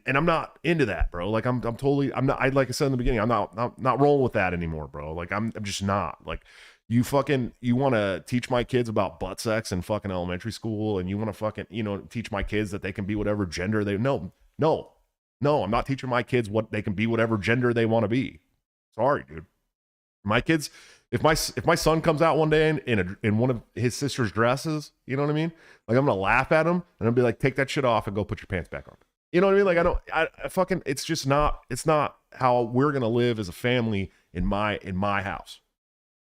[SPEAKER 1] I'm not into that, bro. Like I'm not. Like I said in the beginning, I'm not rolling with that anymore, bro. Like I'm just not. Like you want to teach my kids about butt sex in fucking elementary school, and you want to fucking teach my kids that they can be whatever gender they no. I'm not teaching my kids what they can be whatever gender they want to be. Sorry, dude. My kids. If my son comes out one day in one of his sister's dresses, you know what I mean? Like I'm gonna laugh at him and I'll be like, take that shit off and go put your pants back on. You know what I mean? Like I fucking it's not how we're gonna live as a family in my house.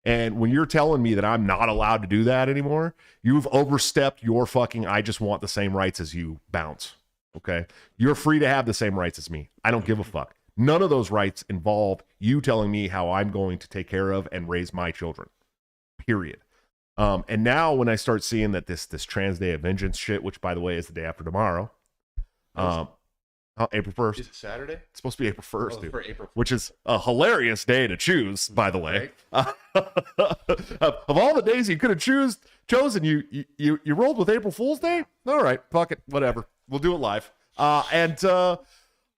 [SPEAKER 1] And when you're telling me that I'm not allowed to do that anymore, you've overstepped your fucking I just want the same rights as you bounce. Okay? You're free to have the same rights as me. I don't give a fuck. None of those rights involve you telling me how I'm going to take care of and raise my children. Period. And now when I start seeing that this Trans Day of Vengeance shit, which by the way is the day after tomorrow, April 1st.
[SPEAKER 2] Is it Saturday?
[SPEAKER 1] It's supposed to be April 1st, dude.
[SPEAKER 2] For April 1st.
[SPEAKER 1] Which is a hilarious day to choose, by the way. Right. Of all the days you could have chosen, you rolled with April Fool's Day? All right, fuck it, whatever. We'll do it live.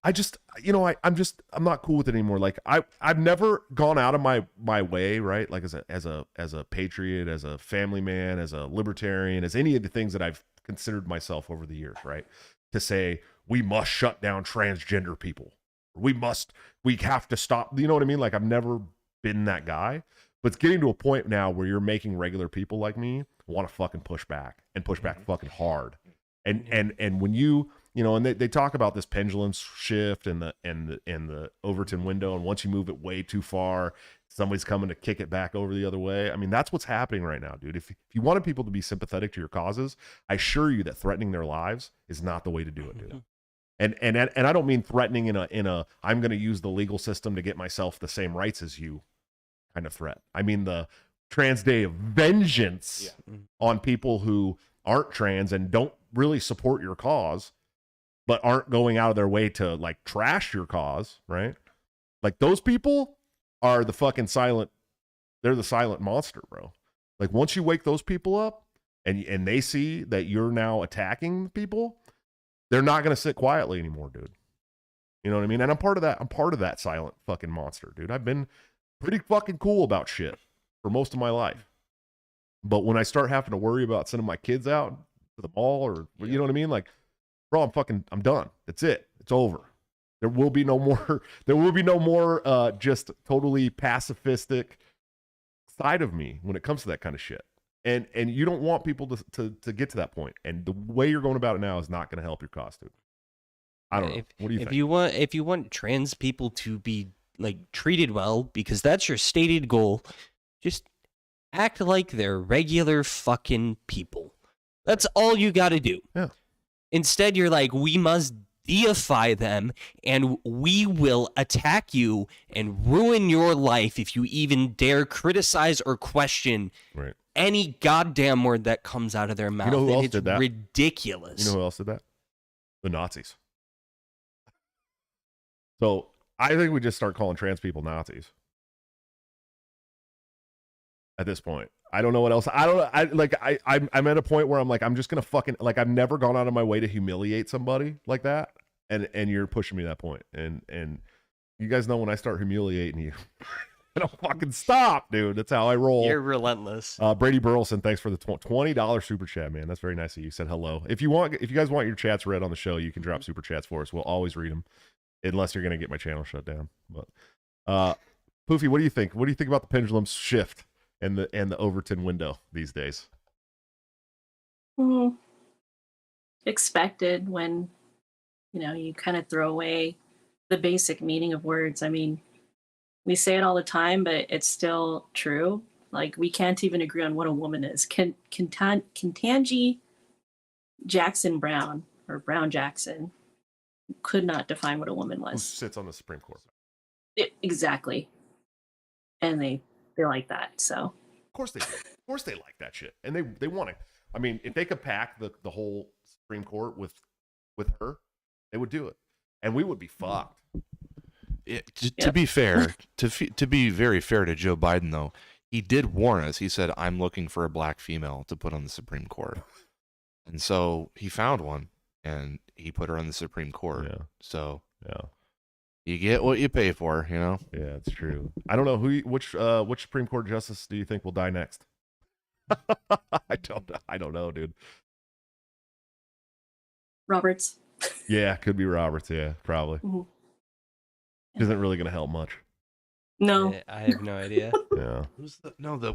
[SPEAKER 1] I just, I'm not cool with it anymore. Like I've never gone out of my way, right? Like as a patriot, as a family man, as a libertarian, as any of the things that I've considered myself over the years, right? To say we must shut down transgender people. We have to stop. You know what I mean? Like I've never been that guy, but it's getting to a point now where you're making regular people like me want to fucking push back and push back fucking hard. And when and they talk about this pendulum shift and the Overton window, and once you move it way too far, somebody's coming to kick it back over the other way. I mean, that's what's happening right now, dude. If you wanted people to be sympathetic to your causes, I assure you that threatening their lives is not the way to do it, dude. And I don't mean threatening in a I'm going to use the legal system to get myself the same rights as you kind of threat. I mean the Trans Day of Vengeance on people who aren't trans and don't really support your cause, but aren't going out of their way to like trash your cause, right? Like those people are the fucking they're the silent monster, bro. Like once you wake those people up and they see that you're now attacking people, they're not going to sit quietly anymore, dude. You know what I mean? And I'm part of that silent fucking monster, dude. I've been pretty fucking cool about shit for most of my life. But when I start having to worry about sending my kids out to the mall or, you know what I mean? Like, bro, I'm done. That's it. It's over. There will be no more, just totally pacifistic side of me when it comes to that kind of shit. And you don't want people to get to that point. And the way you're going about it now is not going to help your cause, dude. I don't know. What do you think?
[SPEAKER 3] If you want trans people to be like treated well, because that's your stated goal, just act like they're regular fucking people. That's all you got to do.
[SPEAKER 1] Yeah.
[SPEAKER 3] Instead, you're like, we must deify them, and we will attack you and ruin your life if you even dare criticize or question any goddamn word that comes out of their mouth.
[SPEAKER 1] You know who else did that?
[SPEAKER 3] Ridiculous.
[SPEAKER 1] You know who else did that? The Nazis. So I think we just start calling trans people Nazis. At this point, I don't know what else. I'm at a point where I'm like, I'm just gonna fucking, like, I've never gone out of my way to humiliate somebody like that, and you're pushing me to that point, and you guys know when I start humiliating you, I don't fucking stop, dude. That's how I roll.
[SPEAKER 3] You're relentless.
[SPEAKER 1] Brady Burleson, thanks for the $20 super chat, man. That's very nice of you. Said hello. If you guys want your chats read on the show, you can drop super chats for us. We'll always read them, unless you're gonna get my channel shut down. But Poofy, what do you think? What do you think about the pendulum shift and the Overton window these days?
[SPEAKER 4] Expected when, you kind of throw away the basic meaning of words. I mean, we say it all the time, but it's still true. Like, we can't even agree on what a woman is. Ketanji Jackson Brown, or Brown Jackson, could not define what a woman was.
[SPEAKER 1] Who sits on the Supreme Court.
[SPEAKER 4] Exactly. And they like that, so.
[SPEAKER 1] Of course they do. Of course they like that shit. And they want it. I mean, if they could pack the whole Supreme Court with her, they would do it. And we would be fucked.
[SPEAKER 2] To be fair, to be very fair to Joe Biden, though, he did warn us. He said, I'm looking for a black female to put on the Supreme Court. And so he found one, and he put her on the Supreme Court. Yeah. So you get what you pay for, you know?
[SPEAKER 1] Yeah, it's true. I don't know which Supreme Court justice do you think will die next? I don't know, dude.
[SPEAKER 4] Roberts.
[SPEAKER 1] Yeah, could be Roberts. Yeah, probably. Mm-hmm. Isn't really going to help much.
[SPEAKER 4] No,
[SPEAKER 3] I have no idea.
[SPEAKER 1] Yeah.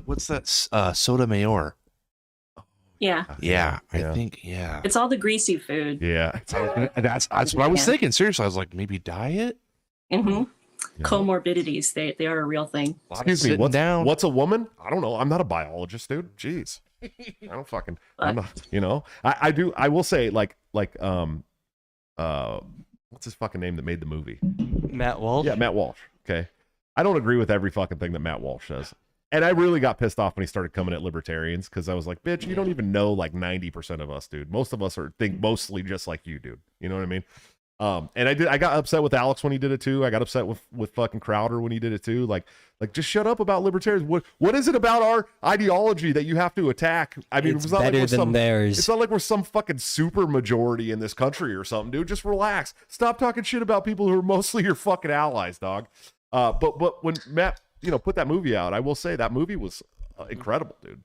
[SPEAKER 2] What's that? Sotomayor.
[SPEAKER 4] Yeah.
[SPEAKER 2] Yeah, I think. Yeah.
[SPEAKER 4] It's all the greasy food.
[SPEAKER 1] Yeah.
[SPEAKER 2] That's what I was thinking. Seriously, I was like, maybe diet.
[SPEAKER 4] Mm-hmm. Yeah. Comorbidities, they are a real thing.
[SPEAKER 1] Excuse me, what's a woman? I don't know. I'm not a biologist, dude. Jeez. I don't fucking, I'm not, I will say, like, what's his fucking name that made the movie?
[SPEAKER 3] Matt Walsh?
[SPEAKER 1] Yeah, Matt Walsh. Okay. I don't agree with every fucking thing that Matt Walsh says. And I really got pissed off when he started coming at libertarians, because I was like, bitch, you don't even know like 90% of us, dude. Most of us think mostly just like you, dude. You know what I mean? And I got upset with Alex when he did it too. I got upset with fucking Crowder when he did it too. Like just shut up about libertarians. What is it about our ideology that you have to attack? I mean,
[SPEAKER 3] it's not better like than theirs.
[SPEAKER 1] It's not like we're some fucking super majority in this country or something, dude. Just relax. Stop talking shit about people who are mostly your fucking allies, dog. But when Matt, put that movie out, I will say that movie was incredible, dude.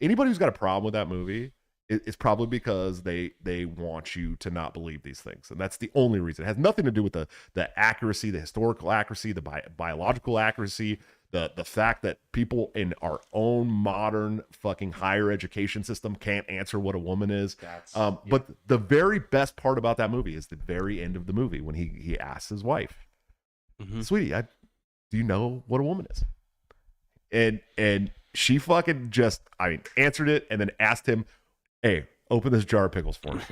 [SPEAKER 1] Anybody who's got a problem with that movie, it's probably because they want you to not believe these things, and that's the only reason. It has nothing to do with the accuracy, the historical accuracy, the biological accuracy, the fact that people in our own modern fucking higher education system can't answer what a woman is. But the very best part about that movie is the very end of the movie when he asks his wife, "Sweetie, do you know what a woman is?" And she fucking just answered it, and then asked him, "Hey, open this jar of pickles for me."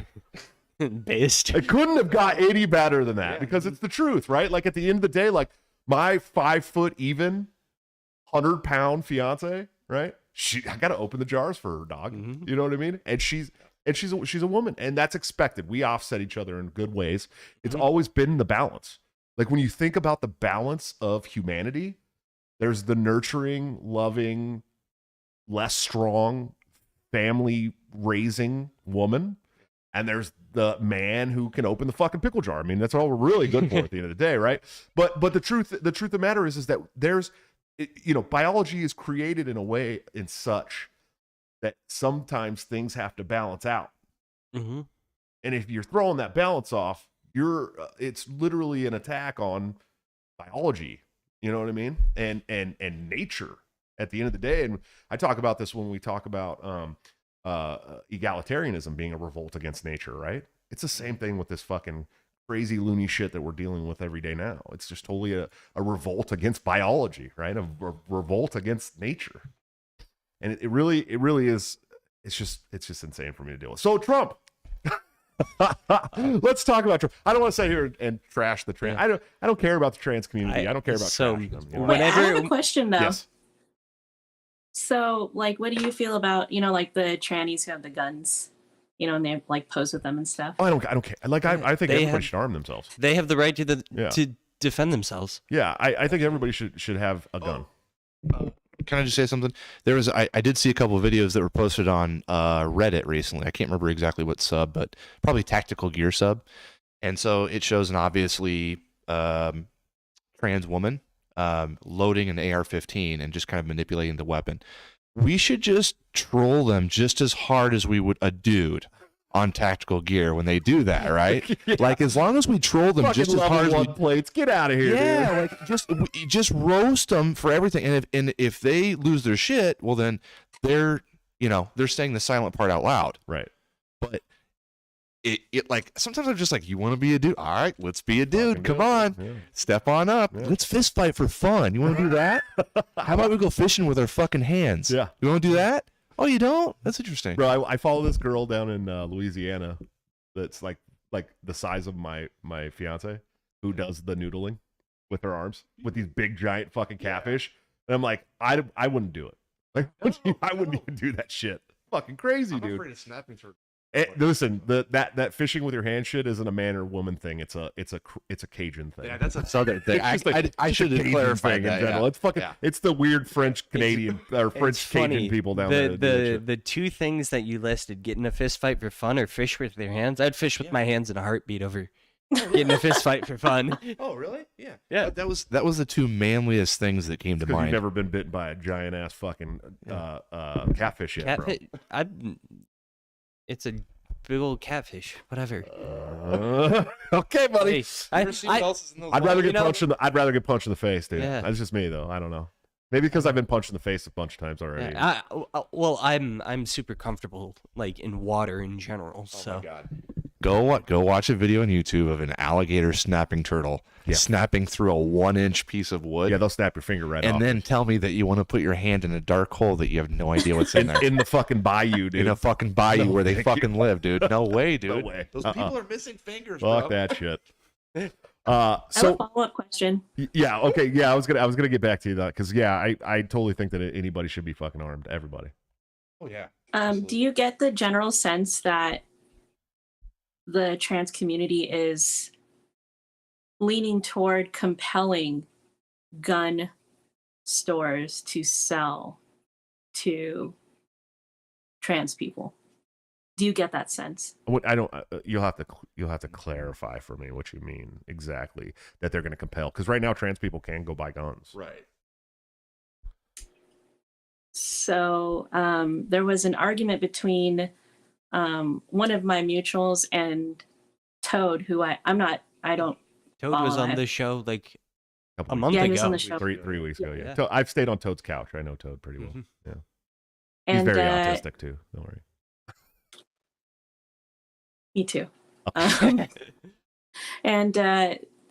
[SPEAKER 3] Based.
[SPEAKER 1] It couldn't have got any better than that, because it's the truth, right? Like, at the end of the day, like, my 5 foot even 100-pound fiance, right? I got to open the jars for her, dog. Mm-hmm. You know what I mean? And she's a woman, and that's expected. We offset each other in good ways. It's always been the balance. Like, when you think about the balance of humanity, there's the nurturing, loving, less strong, family raising woman, and there's the man who can open the fucking pickle jar. I mean, that's all we're really good for at the end of the day, right? But the truth of the matter is that biology is created in a way in such that sometimes things have to balance out.
[SPEAKER 3] Mm-hmm.
[SPEAKER 1] And if you're throwing that balance off, it's literally an attack on biology. You know what I mean? And nature at the end of the day. And I talk about this when we talk about egalitarianism being a revolt against nature, right? It's the same thing with this fucking crazy loony shit that we're dealing with every day now. It's just totally a revolt against biology, right? A revolt against nature. And it really is. It's just insane for me to deal with. So Trump. Let's talk about Trump. I don't want to sit here and trash the trans. I don't care about the trans community. I don't care about trashing them.
[SPEAKER 4] Wait, I have a question though.
[SPEAKER 1] Yes.
[SPEAKER 4] So, like, what do you feel about like the trannies who have the guns, and they like pose with them and stuff?
[SPEAKER 1] Oh, I don't care. Like, I think everybody should arm themselves.
[SPEAKER 3] They have the right to defend themselves.
[SPEAKER 1] Yeah, I think everybody should have a gun.
[SPEAKER 2] Can I just say something? There was I did see a couple of videos that were posted on Reddit recently. I can't remember exactly what sub, but probably Tactical Gear sub. And so it shows an obviously trans woman loading an AR-15 and just kind of manipulating the weapon. We should just troll them just as hard as we would a dude on Tactical Gear when they do that, right? Yeah. Like, as long as we troll them just as hard as we
[SPEAKER 1] plates, get out of here.
[SPEAKER 2] Yeah,
[SPEAKER 1] dude.
[SPEAKER 2] like just roast them for everything. And if they lose their shit, well then they're saying the silent part out loud,
[SPEAKER 1] right?
[SPEAKER 2] But it like sometimes I'm just like, you want to be a dude? All right, let's be a dude. Come on, step on up. Yeah. Let's fist fight for fun. You want to do that? How about we go fishing with our fucking hands?
[SPEAKER 1] Yeah,
[SPEAKER 2] you want to do that? Oh, you don't? That's interesting.
[SPEAKER 1] Bro, I follow this girl down in Louisiana that's like the size of my fiance, who does the noodling with her arms with these big giant fucking catfish. And I'm like, I wouldn't do it. Like, I wouldn't even do that shit. Fucking crazy, dude.
[SPEAKER 2] I'm afraid of snapping turtle.
[SPEAKER 1] Listen, that fishing with your hand shit isn't a man or woman thing. It's a Cajun thing.
[SPEAKER 2] Yeah, that's a southern thing. I should have
[SPEAKER 1] clarified that. In general. Yeah. It's fucking. Yeah. It's the weird French Canadian or French Cajun people down there.
[SPEAKER 3] The two things that you listed: getting a fist fight for fun or fish with your hands. I'd fish with my hands in a heartbeat over getting a fist fight for fun.
[SPEAKER 2] Oh, really? Yeah.
[SPEAKER 3] Yeah.
[SPEAKER 2] That was the two manliest things that came to mind.
[SPEAKER 1] You've never been bitten by a giant ass fucking catfish yet, bro.
[SPEAKER 3] It's a big old catfish. Whatever.
[SPEAKER 1] Okay, buddy.
[SPEAKER 3] Hey,
[SPEAKER 1] I'd rather get punched in the face, dude.
[SPEAKER 3] Yeah.
[SPEAKER 1] That's just me, though. I don't know. Maybe because I've been punched in the face a bunch of times already.
[SPEAKER 3] Yeah, I'm super comfortable like in water in general. So.
[SPEAKER 2] Oh my God. Go watch a video on YouTube of an alligator snapping turtle snapping through a 1-inch piece of wood.
[SPEAKER 1] Yeah, they'll snap your finger right off.
[SPEAKER 2] And then tell me that you want to put your hand in a dark hole that you have no idea what's in there.
[SPEAKER 1] In the fucking bayou, dude.
[SPEAKER 2] In a fucking bayou where they fucking live, dude. No way, dude.
[SPEAKER 1] No way.
[SPEAKER 2] Those people are missing fingers,
[SPEAKER 1] Fuck
[SPEAKER 2] bro.
[SPEAKER 1] that shit.
[SPEAKER 4] I have a follow-up question.
[SPEAKER 1] Yeah, okay. Yeah, I was gonna get back to you that because I totally think that anybody should be fucking armed. Everybody.
[SPEAKER 2] Oh yeah.
[SPEAKER 4] Do you get the general sense that the trans community is leaning toward compelling gun stores to sell to trans people? Do you get that sense?
[SPEAKER 1] I don't. You'll have to clarify for me what you mean exactly that they're going to compel, because right now trans people can go buy guns.
[SPEAKER 2] Right.
[SPEAKER 4] So there was an argument between one of my mutuals and Toad, who I don't.
[SPEAKER 3] Toad was on the show like a month
[SPEAKER 4] ago.
[SPEAKER 3] He
[SPEAKER 4] was on the show.
[SPEAKER 1] Three weeks ago. Yeah. I've stayed on Toad's couch. I know Toad pretty well.
[SPEAKER 3] Mm-hmm.
[SPEAKER 1] Yeah.
[SPEAKER 4] And,
[SPEAKER 1] he's very autistic too. Don't worry.
[SPEAKER 4] Me too. And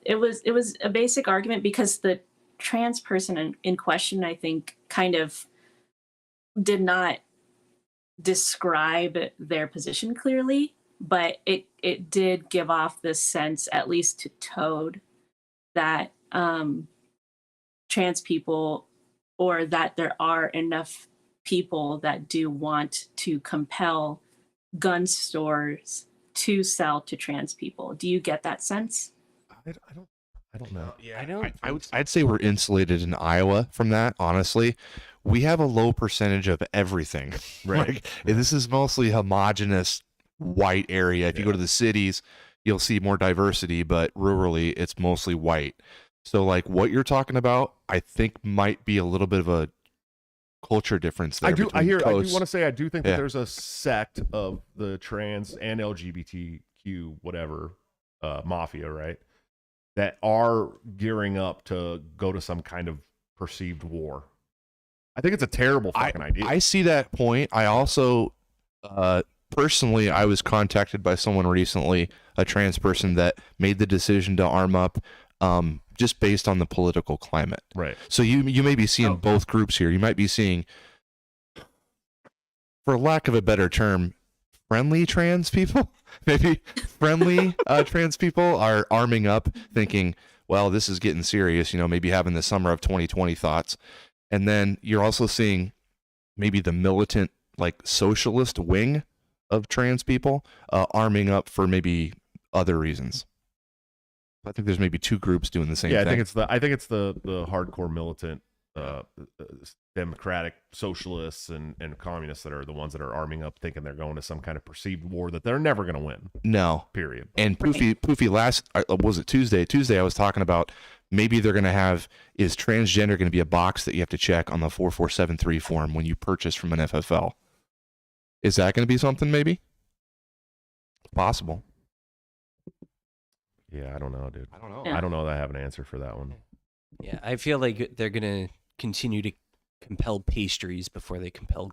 [SPEAKER 4] it was a basic argument because the trans person in question, I think, kind of did not describe their position clearly, but it did give off this sense, at least to Toad, that trans people, or that there are enough people that do want to compel gun stores to sell to trans people. Do you get that sense?
[SPEAKER 1] I don't know.
[SPEAKER 2] Yeah, I'd say we're insulated in Iowa from that, honestly. We have a low percentage of everything.
[SPEAKER 1] Right.
[SPEAKER 2] Like, this is mostly homogenous white area. If you go to the cities, you'll see more diversity, but rurally it's mostly white. So like what you're talking about, I think might be a little bit of a culture difference there.
[SPEAKER 1] I do want to say I do think that
[SPEAKER 2] Yeah.
[SPEAKER 1] there's a sect of the trans and LGBTQ whatever mafia, right, that are gearing up to go to some kind of perceived war. I think it's a terrible fucking idea.
[SPEAKER 2] I see that point. I also personally, I was contacted by someone recently, a trans person that made the decision to arm up just based on the political climate.
[SPEAKER 1] Right.
[SPEAKER 2] So you may be seeing both groups here. You might be seeing, for lack of a better term, friendly trans people. Maybe friendly trans people are arming up thinking, well, this is getting serious, maybe having the summer of 2020 thoughts. And then you're also seeing maybe the militant, like socialist wing of trans people arming up for maybe other reasons. I think there's maybe two groups doing the same thing.
[SPEAKER 1] I think it's the hardcore militant democratic socialists and communists that are the ones that are arming up, thinking they're going to some kind of perceived war that they're never going to win.
[SPEAKER 2] No.
[SPEAKER 1] Period.
[SPEAKER 2] And Poofy last, was it Tuesday? Tuesday I was talking about maybe they're going to have, is transgender going to be a box that you have to check on the 4473 form when you purchase from an FFL? Is that going to be something maybe? Possible.
[SPEAKER 1] Yeah, I don't know, dude.
[SPEAKER 2] I don't know.
[SPEAKER 4] Yeah.
[SPEAKER 1] I don't know that I have an answer for that one.
[SPEAKER 3] Yeah, I feel like they're going to continue to compel pastries before they compel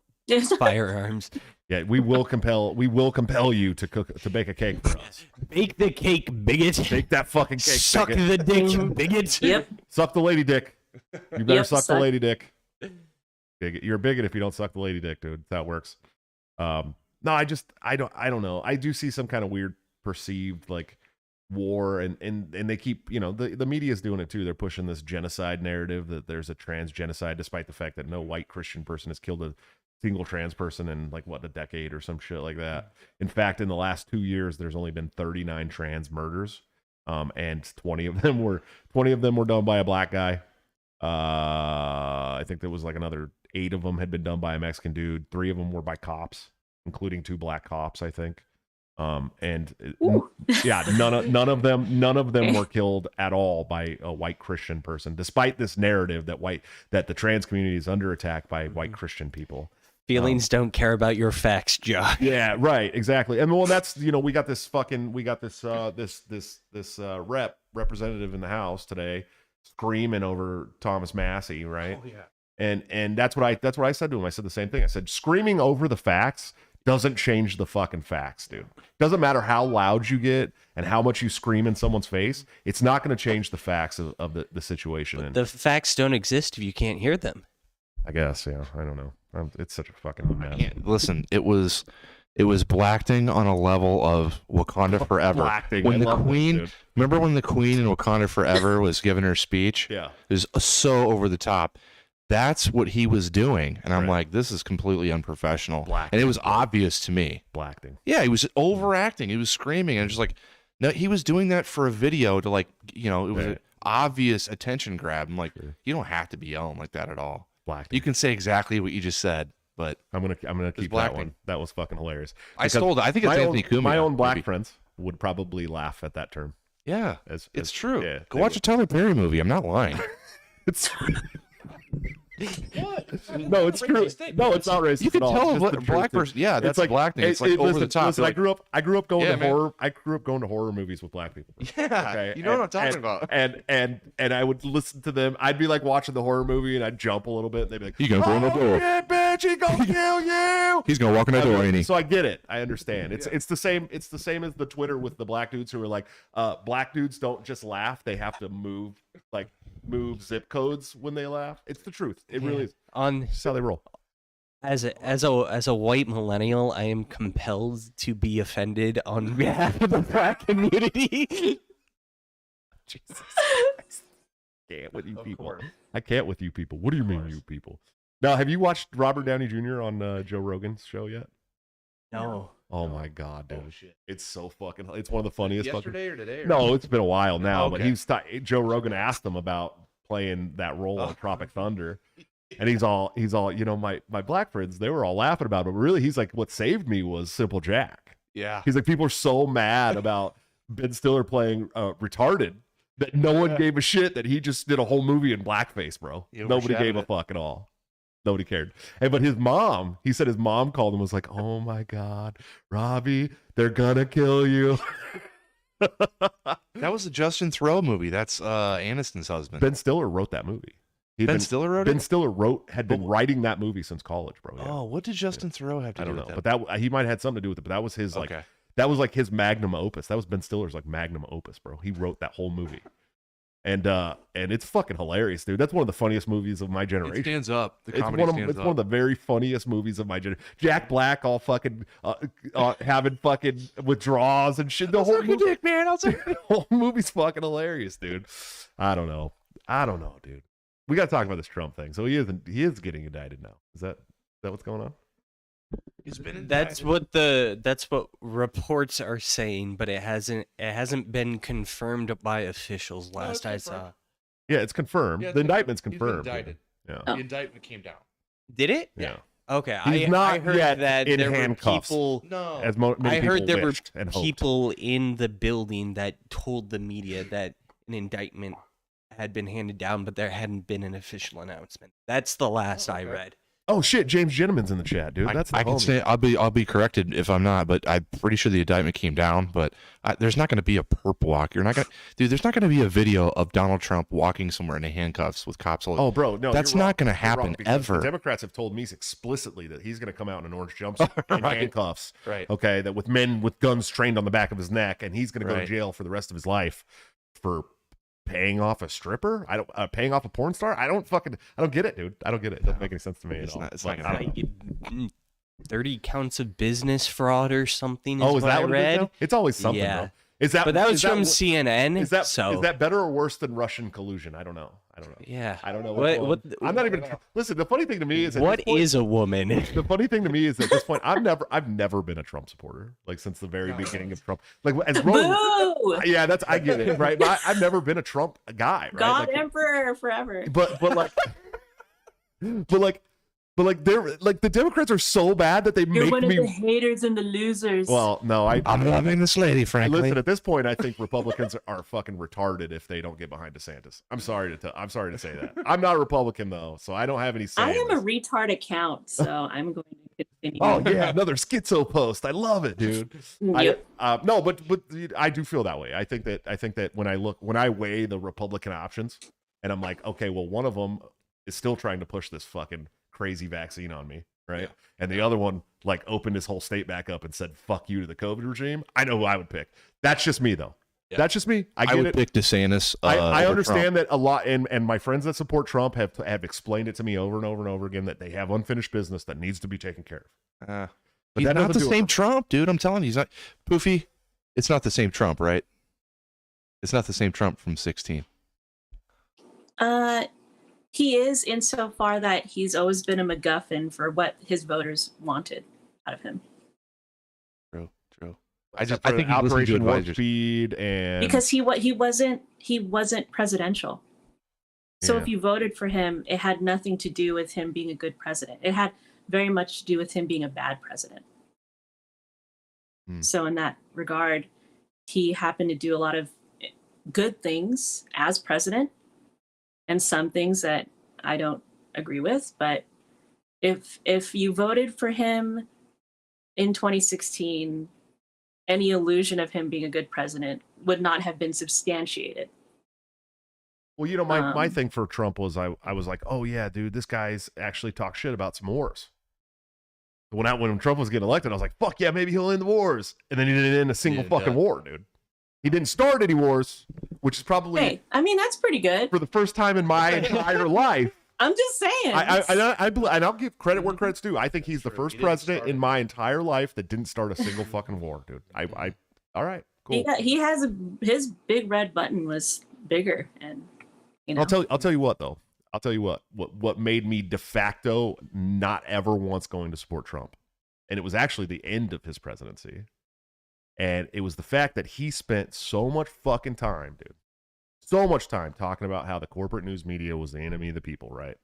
[SPEAKER 3] firearms.
[SPEAKER 1] Yeah, we will compel you to bake a cake for us.
[SPEAKER 3] Bake the cake, bigot.
[SPEAKER 1] Bake that fucking cake.
[SPEAKER 3] Suck
[SPEAKER 1] bigot.
[SPEAKER 3] the dick, bigot.
[SPEAKER 4] Yep.
[SPEAKER 1] Suck the lady dick. You better
[SPEAKER 4] Yep,
[SPEAKER 1] suck the
[SPEAKER 4] suck.
[SPEAKER 1] lady dick. Bigot. You're a bigot if you don't suck the lady dick, dude. That works. No, I don't know. I do see some kind of weird perceived like war and they keep, the media is doing it too. They're pushing this genocide narrative that there's a trans genocide, despite the fact that no white Christian person has killed a single trans person in like a decade or some shit like that. In fact, in the last 2 years, there's only been 39 trans murders, and 20 of them were done by a black guy. I think there was like another 8 of them had been done by a Mexican dude. 3 of them were by cops, including 2 black cops, I think. Yeah, none of them were killed at all by a white Christian person, despite this narrative that the trans community is under attack by white Christian people.
[SPEAKER 3] Feelings don't care about your facts, Joe.
[SPEAKER 1] Yeah, right, exactly. And well, that's we got this representative in the House today screaming over Thomas Massey, right? Oh yeah. And that's what I said to him. I said the same thing. I said screaming over the facts doesn't change the fucking facts, dude. Doesn't matter how loud you get and how much you scream in someone's face. It's not going to change the facts of the situation.
[SPEAKER 3] But the facts don't exist if you can't hear them.
[SPEAKER 1] I guess, yeah. I don't know. It's such a fucking mess.
[SPEAKER 2] Listen, it was Blackting on a level of Wakanda Forever.
[SPEAKER 1] Blackting.
[SPEAKER 2] When the Queen, remember when the Queen in Wakanda Forever was giving her speech?
[SPEAKER 1] Yeah.
[SPEAKER 2] It was so over the top. That's what he was doing. And I'm
[SPEAKER 1] Right.
[SPEAKER 2] like, this is completely unprofessional.
[SPEAKER 1] Blackting.
[SPEAKER 2] And it was obvious to me.
[SPEAKER 1] Blackting.
[SPEAKER 2] Yeah, he was overacting. He was screaming. And just like, no, he was doing that for a video to like, it was
[SPEAKER 1] Right.
[SPEAKER 2] an obvious attention grab. I'm like, you don't have to be yelling like that at all.
[SPEAKER 1] Blackting.
[SPEAKER 2] You can say exactly what you just said, but
[SPEAKER 1] I'm gonna keep that
[SPEAKER 2] Blackting.
[SPEAKER 1] one. That was fucking hilarious.
[SPEAKER 2] I stole it. I think it's Anthony Cumia.
[SPEAKER 1] My own black
[SPEAKER 2] maybe.
[SPEAKER 1] friends would probably laugh at that term.
[SPEAKER 2] Yeah,
[SPEAKER 1] It's
[SPEAKER 2] true.
[SPEAKER 1] Yeah,
[SPEAKER 2] Go watch a Tyler Perry movie. I'm not lying.
[SPEAKER 1] It's no, it's true. No, it's not racist.
[SPEAKER 2] You can
[SPEAKER 1] at all.
[SPEAKER 2] tell
[SPEAKER 1] It's
[SPEAKER 2] a
[SPEAKER 1] just the
[SPEAKER 2] black
[SPEAKER 1] truth.
[SPEAKER 2] person. Yeah, that's like Blackting. It's like over
[SPEAKER 1] listen,
[SPEAKER 2] the top.
[SPEAKER 1] Listen,
[SPEAKER 2] Like,
[SPEAKER 1] I grew up going
[SPEAKER 2] Yeah,
[SPEAKER 1] to
[SPEAKER 2] man.
[SPEAKER 1] horror. I grew up going to horror movies with black people.
[SPEAKER 2] yeah,
[SPEAKER 1] Okay,
[SPEAKER 2] you know what I'm talking about.
[SPEAKER 1] And I would listen to them. I'd be like watching the horror movie, and I'd jump a little bit. And they'd be like,
[SPEAKER 2] He's gonna go in the door.
[SPEAKER 1] Yeah, bitch, he gonna kill you.
[SPEAKER 2] He's gonna walk in that door, ain't he?
[SPEAKER 1] So I get it. I understand. It's the same. It's the same as the Twitter with the black dudes who are like, black dudes don't just laugh; they have to move zip codes when they laugh. It's the truth. It really is. That's how they roll.
[SPEAKER 3] As a white millennial, I am compelled to be offended on behalf of the black community.
[SPEAKER 1] Jesus Christ. Can't with you people. I can't with you people. What do you mean, you people? Now, have you watched Robert Downey Jr. on Joe Rogan's show yet?
[SPEAKER 3] No.
[SPEAKER 1] Oh my god, dude! It's so fucking. It's one of the funniest.
[SPEAKER 2] Yesterday or today?
[SPEAKER 1] No, it's been a while now. But
[SPEAKER 2] Okay.
[SPEAKER 1] Joe Rogan asked him about playing that role on Tropic Thunder, and he's all, my black friends, they were all laughing about it. But really, he's like, what saved me was Simple Jack.
[SPEAKER 2] Yeah.
[SPEAKER 1] He's like, people are so mad about Ben Stiller playing retarded that no one gave a shit that he just did a whole movie in blackface, bro. Nobody gave a fuck at all. Nobody cared. But his mom, he said his mom called him and was like, oh my God, Robbie, they're gonna kill you.
[SPEAKER 2] That was a Justin Theroux movie. That's Aniston's husband.
[SPEAKER 1] Ben Stiller wrote that movie.
[SPEAKER 2] Stiller wrote it?
[SPEAKER 1] Ben Stiller had been writing that movie since college, bro. Yeah.
[SPEAKER 2] Oh, what did Justin Theroux have to do with that?
[SPEAKER 1] But that he might have had something to do with it, but that was his that was like his magnum opus. That was Ben Stiller's like magnum opus, bro. He wrote that whole movie. And it's fucking hilarious, dude. That's one of the funniest movies of my generation.
[SPEAKER 2] It stands up.
[SPEAKER 1] It's one of the very funniest movies of my generation. Jack Black all fucking having fucking withdrawals and shit. The whole movie, dick, man. The whole movie's fucking hilarious, dude. I don't know, dude. We got to talk about this Trump thing. So he is getting indicted now. Is that what's going on?
[SPEAKER 2] He's been indicted.
[SPEAKER 3] That's what reports are saying, but it hasn't been confirmed by officials. Last I saw.
[SPEAKER 1] Yeah, it's confirmed. The indictment's confirmed.
[SPEAKER 2] He's been indicted.
[SPEAKER 1] Yeah.
[SPEAKER 2] The indictment came down.
[SPEAKER 3] Did it?
[SPEAKER 1] Yeah.
[SPEAKER 3] Okay.
[SPEAKER 1] I heard
[SPEAKER 3] that
[SPEAKER 1] in
[SPEAKER 3] there
[SPEAKER 1] handcuffs.
[SPEAKER 3] Were people.
[SPEAKER 2] No.
[SPEAKER 1] As many
[SPEAKER 3] I heard there were
[SPEAKER 1] people
[SPEAKER 3] in the building that told the media that an indictment had been handed down, but there hadn't been an official announcement. That's the last I read.
[SPEAKER 1] Oh shit, James Gentleman's in the chat, dude. That's
[SPEAKER 2] I can say I'll be corrected if I'm not, but I'm pretty sure the indictment came down. But there's not going to be a perp walk. There's not going to be a video of Donald Trump walking somewhere in handcuffs with cops.
[SPEAKER 1] Oh, bro, no,
[SPEAKER 2] that's not going to happen ever.
[SPEAKER 1] The Democrats have told me explicitly that he's going to come out in an orange jumpsuit in handcuffs.
[SPEAKER 2] Right.
[SPEAKER 1] Okay, that with men with guns trained on the back of his neck, and he's going to go to jail for the rest of his life for paying off a stripper. Paying off a porn star. I don't get it, dude. I don't get it. It doesn't make any sense to me at all.
[SPEAKER 2] It's not gonna
[SPEAKER 3] 30 counts of business fraud or something.
[SPEAKER 1] Is that what I read? It's always something.
[SPEAKER 3] Yeah.
[SPEAKER 1] Bro. Is that?
[SPEAKER 3] But that was from
[SPEAKER 1] CNN. Is
[SPEAKER 3] that
[SPEAKER 1] better or worse than Russian collusion? I don't know.
[SPEAKER 3] Yeah.
[SPEAKER 1] I don't know.
[SPEAKER 3] What
[SPEAKER 1] I'm not even. Listen. The funny thing to me is
[SPEAKER 3] what is a woman?
[SPEAKER 1] The funny thing to me is at this point, I've never been a Trump supporter. Like since the very beginning of Trump. Like as Roman, yeah, I get it, right? But I've never been a Trump guy, right?
[SPEAKER 4] God Emperor forever.
[SPEAKER 1] But they're like the Democrats are so bad that
[SPEAKER 4] You're one of the haters and the losers.
[SPEAKER 1] Well, no, I'm
[SPEAKER 2] loving this lady, frankly.
[SPEAKER 1] Listen, at this point, I think Republicans are fucking retarded if they don't get behind DeSantis. I'm sorry to say that. I'm not a Republican though, so I don't have any say.
[SPEAKER 4] I am a retard account, so I'm going to continue.
[SPEAKER 1] Oh yeah, another schizo post. I love it, dude.
[SPEAKER 4] Yep.
[SPEAKER 1] No, but I do feel that way. I think that when I weigh the Republican options, and I'm like, okay, well, one of them is still trying to push this fucking crazy vaccine on me, right? Yeah. And the other one like opened his whole state back up and said fuck you to the COVID regime. I know who I would pick. That's just me though. Yeah. That's just me. I would
[SPEAKER 2] pick DeSantis.
[SPEAKER 1] I understand Trump. That a lot, and my friends that support Trump have explained it to me over and over and over again that they have unfinished business that needs to be taken care of.
[SPEAKER 2] But he's not the same Trump, dude. I'm telling you, he's not. Poofy, it's not the same Trump, right? It's not the same Trump from 2016.
[SPEAKER 4] He is insofar that he's always been a MacGuffin for what his voters wanted out of him.
[SPEAKER 2] True. I think he listened to advisors.
[SPEAKER 1] Feed and
[SPEAKER 4] because he wasn't presidential. So if you voted for him, it had nothing to do with him being a good president. It had very much to do with him being a bad president. So in that regard, he happened to do a lot of good things as president. And some things that I don't agree with, but if you voted for him in 2016, any illusion of him being a good president would not have been substantiated.
[SPEAKER 1] Well, you know, my thing for Trump was I was like, oh yeah, dude, this guy's actually talked shit about some wars. When Trump was getting elected, I was like, fuck yeah, maybe he'll end the wars, and then he didn't end a single fucking war, dude. He didn't start any wars, which is probably.
[SPEAKER 4] Hey, I mean that's pretty good
[SPEAKER 1] for the first time in my entire life.
[SPEAKER 4] I'm just saying.
[SPEAKER 1] And I'll give credit where credit's due. I think he's the first president in my entire life that didn't start a single fucking war, dude. All right, cool.
[SPEAKER 4] He has his big red button was bigger, and you know.
[SPEAKER 1] I'll tell you what though. I'll tell you what made me de facto not ever once going to support Trump, and it was actually the end of his presidency. And it was the fact that he spent so much fucking time, dude. So much time talking about how the corporate news media was the enemy of the people, right?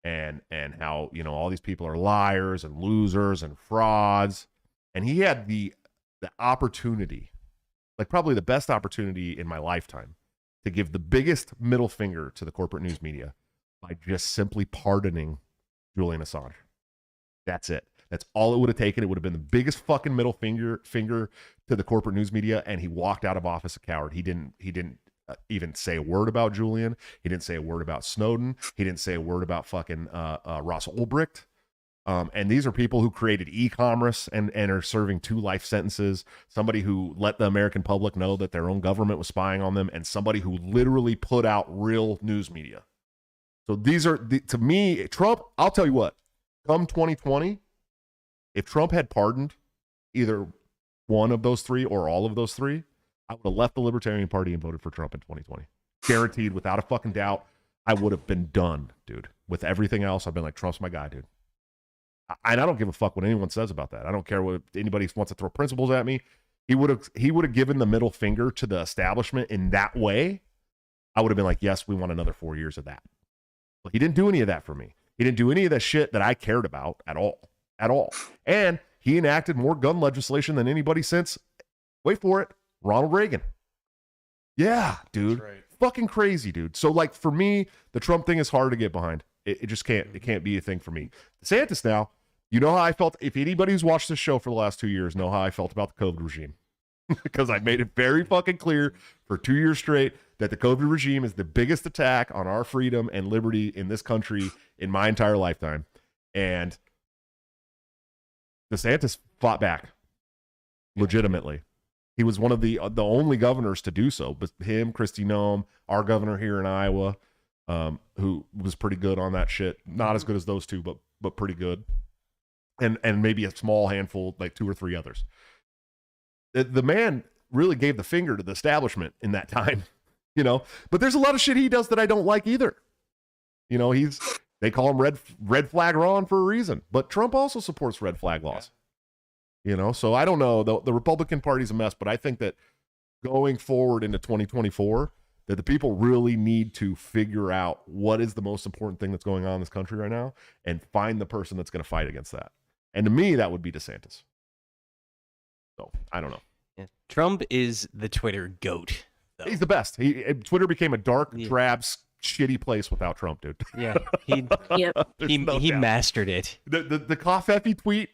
[SPEAKER 1] And how, you know, all these people are liars and losers and frauds. And he had the opportunity, like probably the best opportunity in my lifetime, to give the biggest middle finger to the corporate news media by just simply pardoning Julian Assange. That's it. That's all it would have taken. It would have been the biggest fucking middle finger to the corporate news media, and he walked out of office a coward. He didn't even say a word about Julian. He didn't say a word about Snowden. He didn't say a word about fucking Ross Ulbricht. And these are people who created e-commerce and are serving 2 life sentences. Somebody who let the American public know that their own government was spying on them, and somebody who literally put out real news media. So these are, to me, Trump, I'll tell you what, come 2020, if Trump had pardoned either one of those 3 or all of those 3, I would have left the Libertarian Party and voted for Trump in 2020. Guaranteed, without a fucking doubt, I would have been done, dude. With everything else, I've been like, Trump's my guy, dude. And I don't give a fuck what anyone says about that. I don't care what anybody wants to throw principles at me. He would have given the middle finger to the establishment in that way. I would have been like, yes, we want another 4 years of that. But he didn't do any of that for me. He didn't do any of that shit that I cared about at all. At all. And he enacted more gun legislation than anybody since, wait for it, Ronald Reagan. Yeah, dude. Right. Fucking crazy, dude. So, like, for me, the Trump thing is hard to get behind. It just can't. It can't be a thing for me. DeSantis now, you know how I felt. If anybody who's watched this show for the last 2 years know how I felt about the COVID regime. Because I made it very fucking clear for 2 years straight that the COVID regime is the biggest attack on our freedom and liberty in this country in my entire lifetime. And DeSantis fought back legitimately. He was one of the only governors to do so. But him, Kristi Noem, our governor here in Iowa, who was pretty good on that shit. Not as good as those 2, but pretty good. And maybe a small handful, like 2 or 3 others. The man really gave the finger to the establishment in that time, you know. But there's a lot of shit he does that I don't like either. You know, they call him red flag Ron for a reason. But Trump also supports red flag laws. Yeah. You know, so I don't know. The Republican Party's a mess, but I think that going forward into 2024, that the people really need to figure out what is the most important thing that's going on in this country right now and find the person that's going to fight against that. And to me, that would be DeSantis. So, I don't know.
[SPEAKER 3] Yeah. Trump is the Twitter goat, though.
[SPEAKER 1] He's the best. Twitter became a dark, drab, shitty place without Trump, dude.
[SPEAKER 3] Yeah, he mastered it.
[SPEAKER 1] The Coffee tweet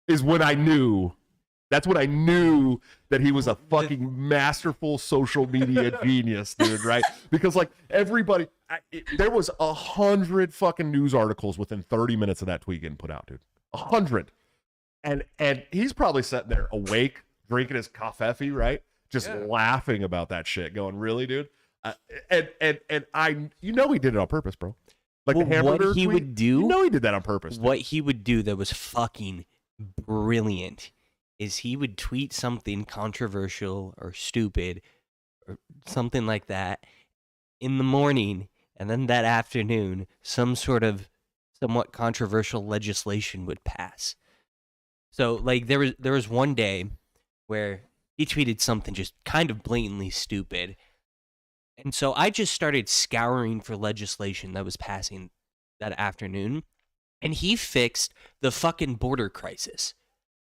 [SPEAKER 1] is when I knew. That's when I knew that he was a fucking masterful social media genius, dude, right? Because, like, everybody, there was 100 fucking news articles within 30 minutes of that tweet getting put out, dude. 100. And he's probably sitting there awake, drinking his coffee, right? Just laughing about that shit, going, really, dude? And I, you know, he did it on purpose, bro. Like, the hamburger
[SPEAKER 3] what he
[SPEAKER 1] tweet,
[SPEAKER 3] would do,
[SPEAKER 1] you know, he did that on purpose. Dude.
[SPEAKER 3] What he would do that was fucking brilliant is he would tweet something controversial or stupid or something like that in the morning, and then that afternoon, some sort of somewhat controversial legislation would pass. So, like, there was one day where he tweeted something just kind of blatantly stupid. And so I just started scouring for legislation that was passing that afternoon. And he fixed the fucking border crisis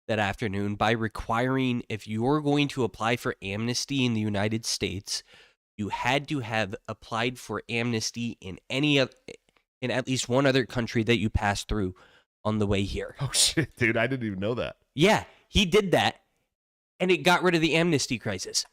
[SPEAKER 3] that afternoon by requiring, if you're going to apply for amnesty in the United States, you had to have applied for amnesty in at least one other country that you passed through on the way here.
[SPEAKER 1] Oh shit, dude, I didn't even know that.
[SPEAKER 3] Yeah, he did that, and it got rid of the amnesty crisis.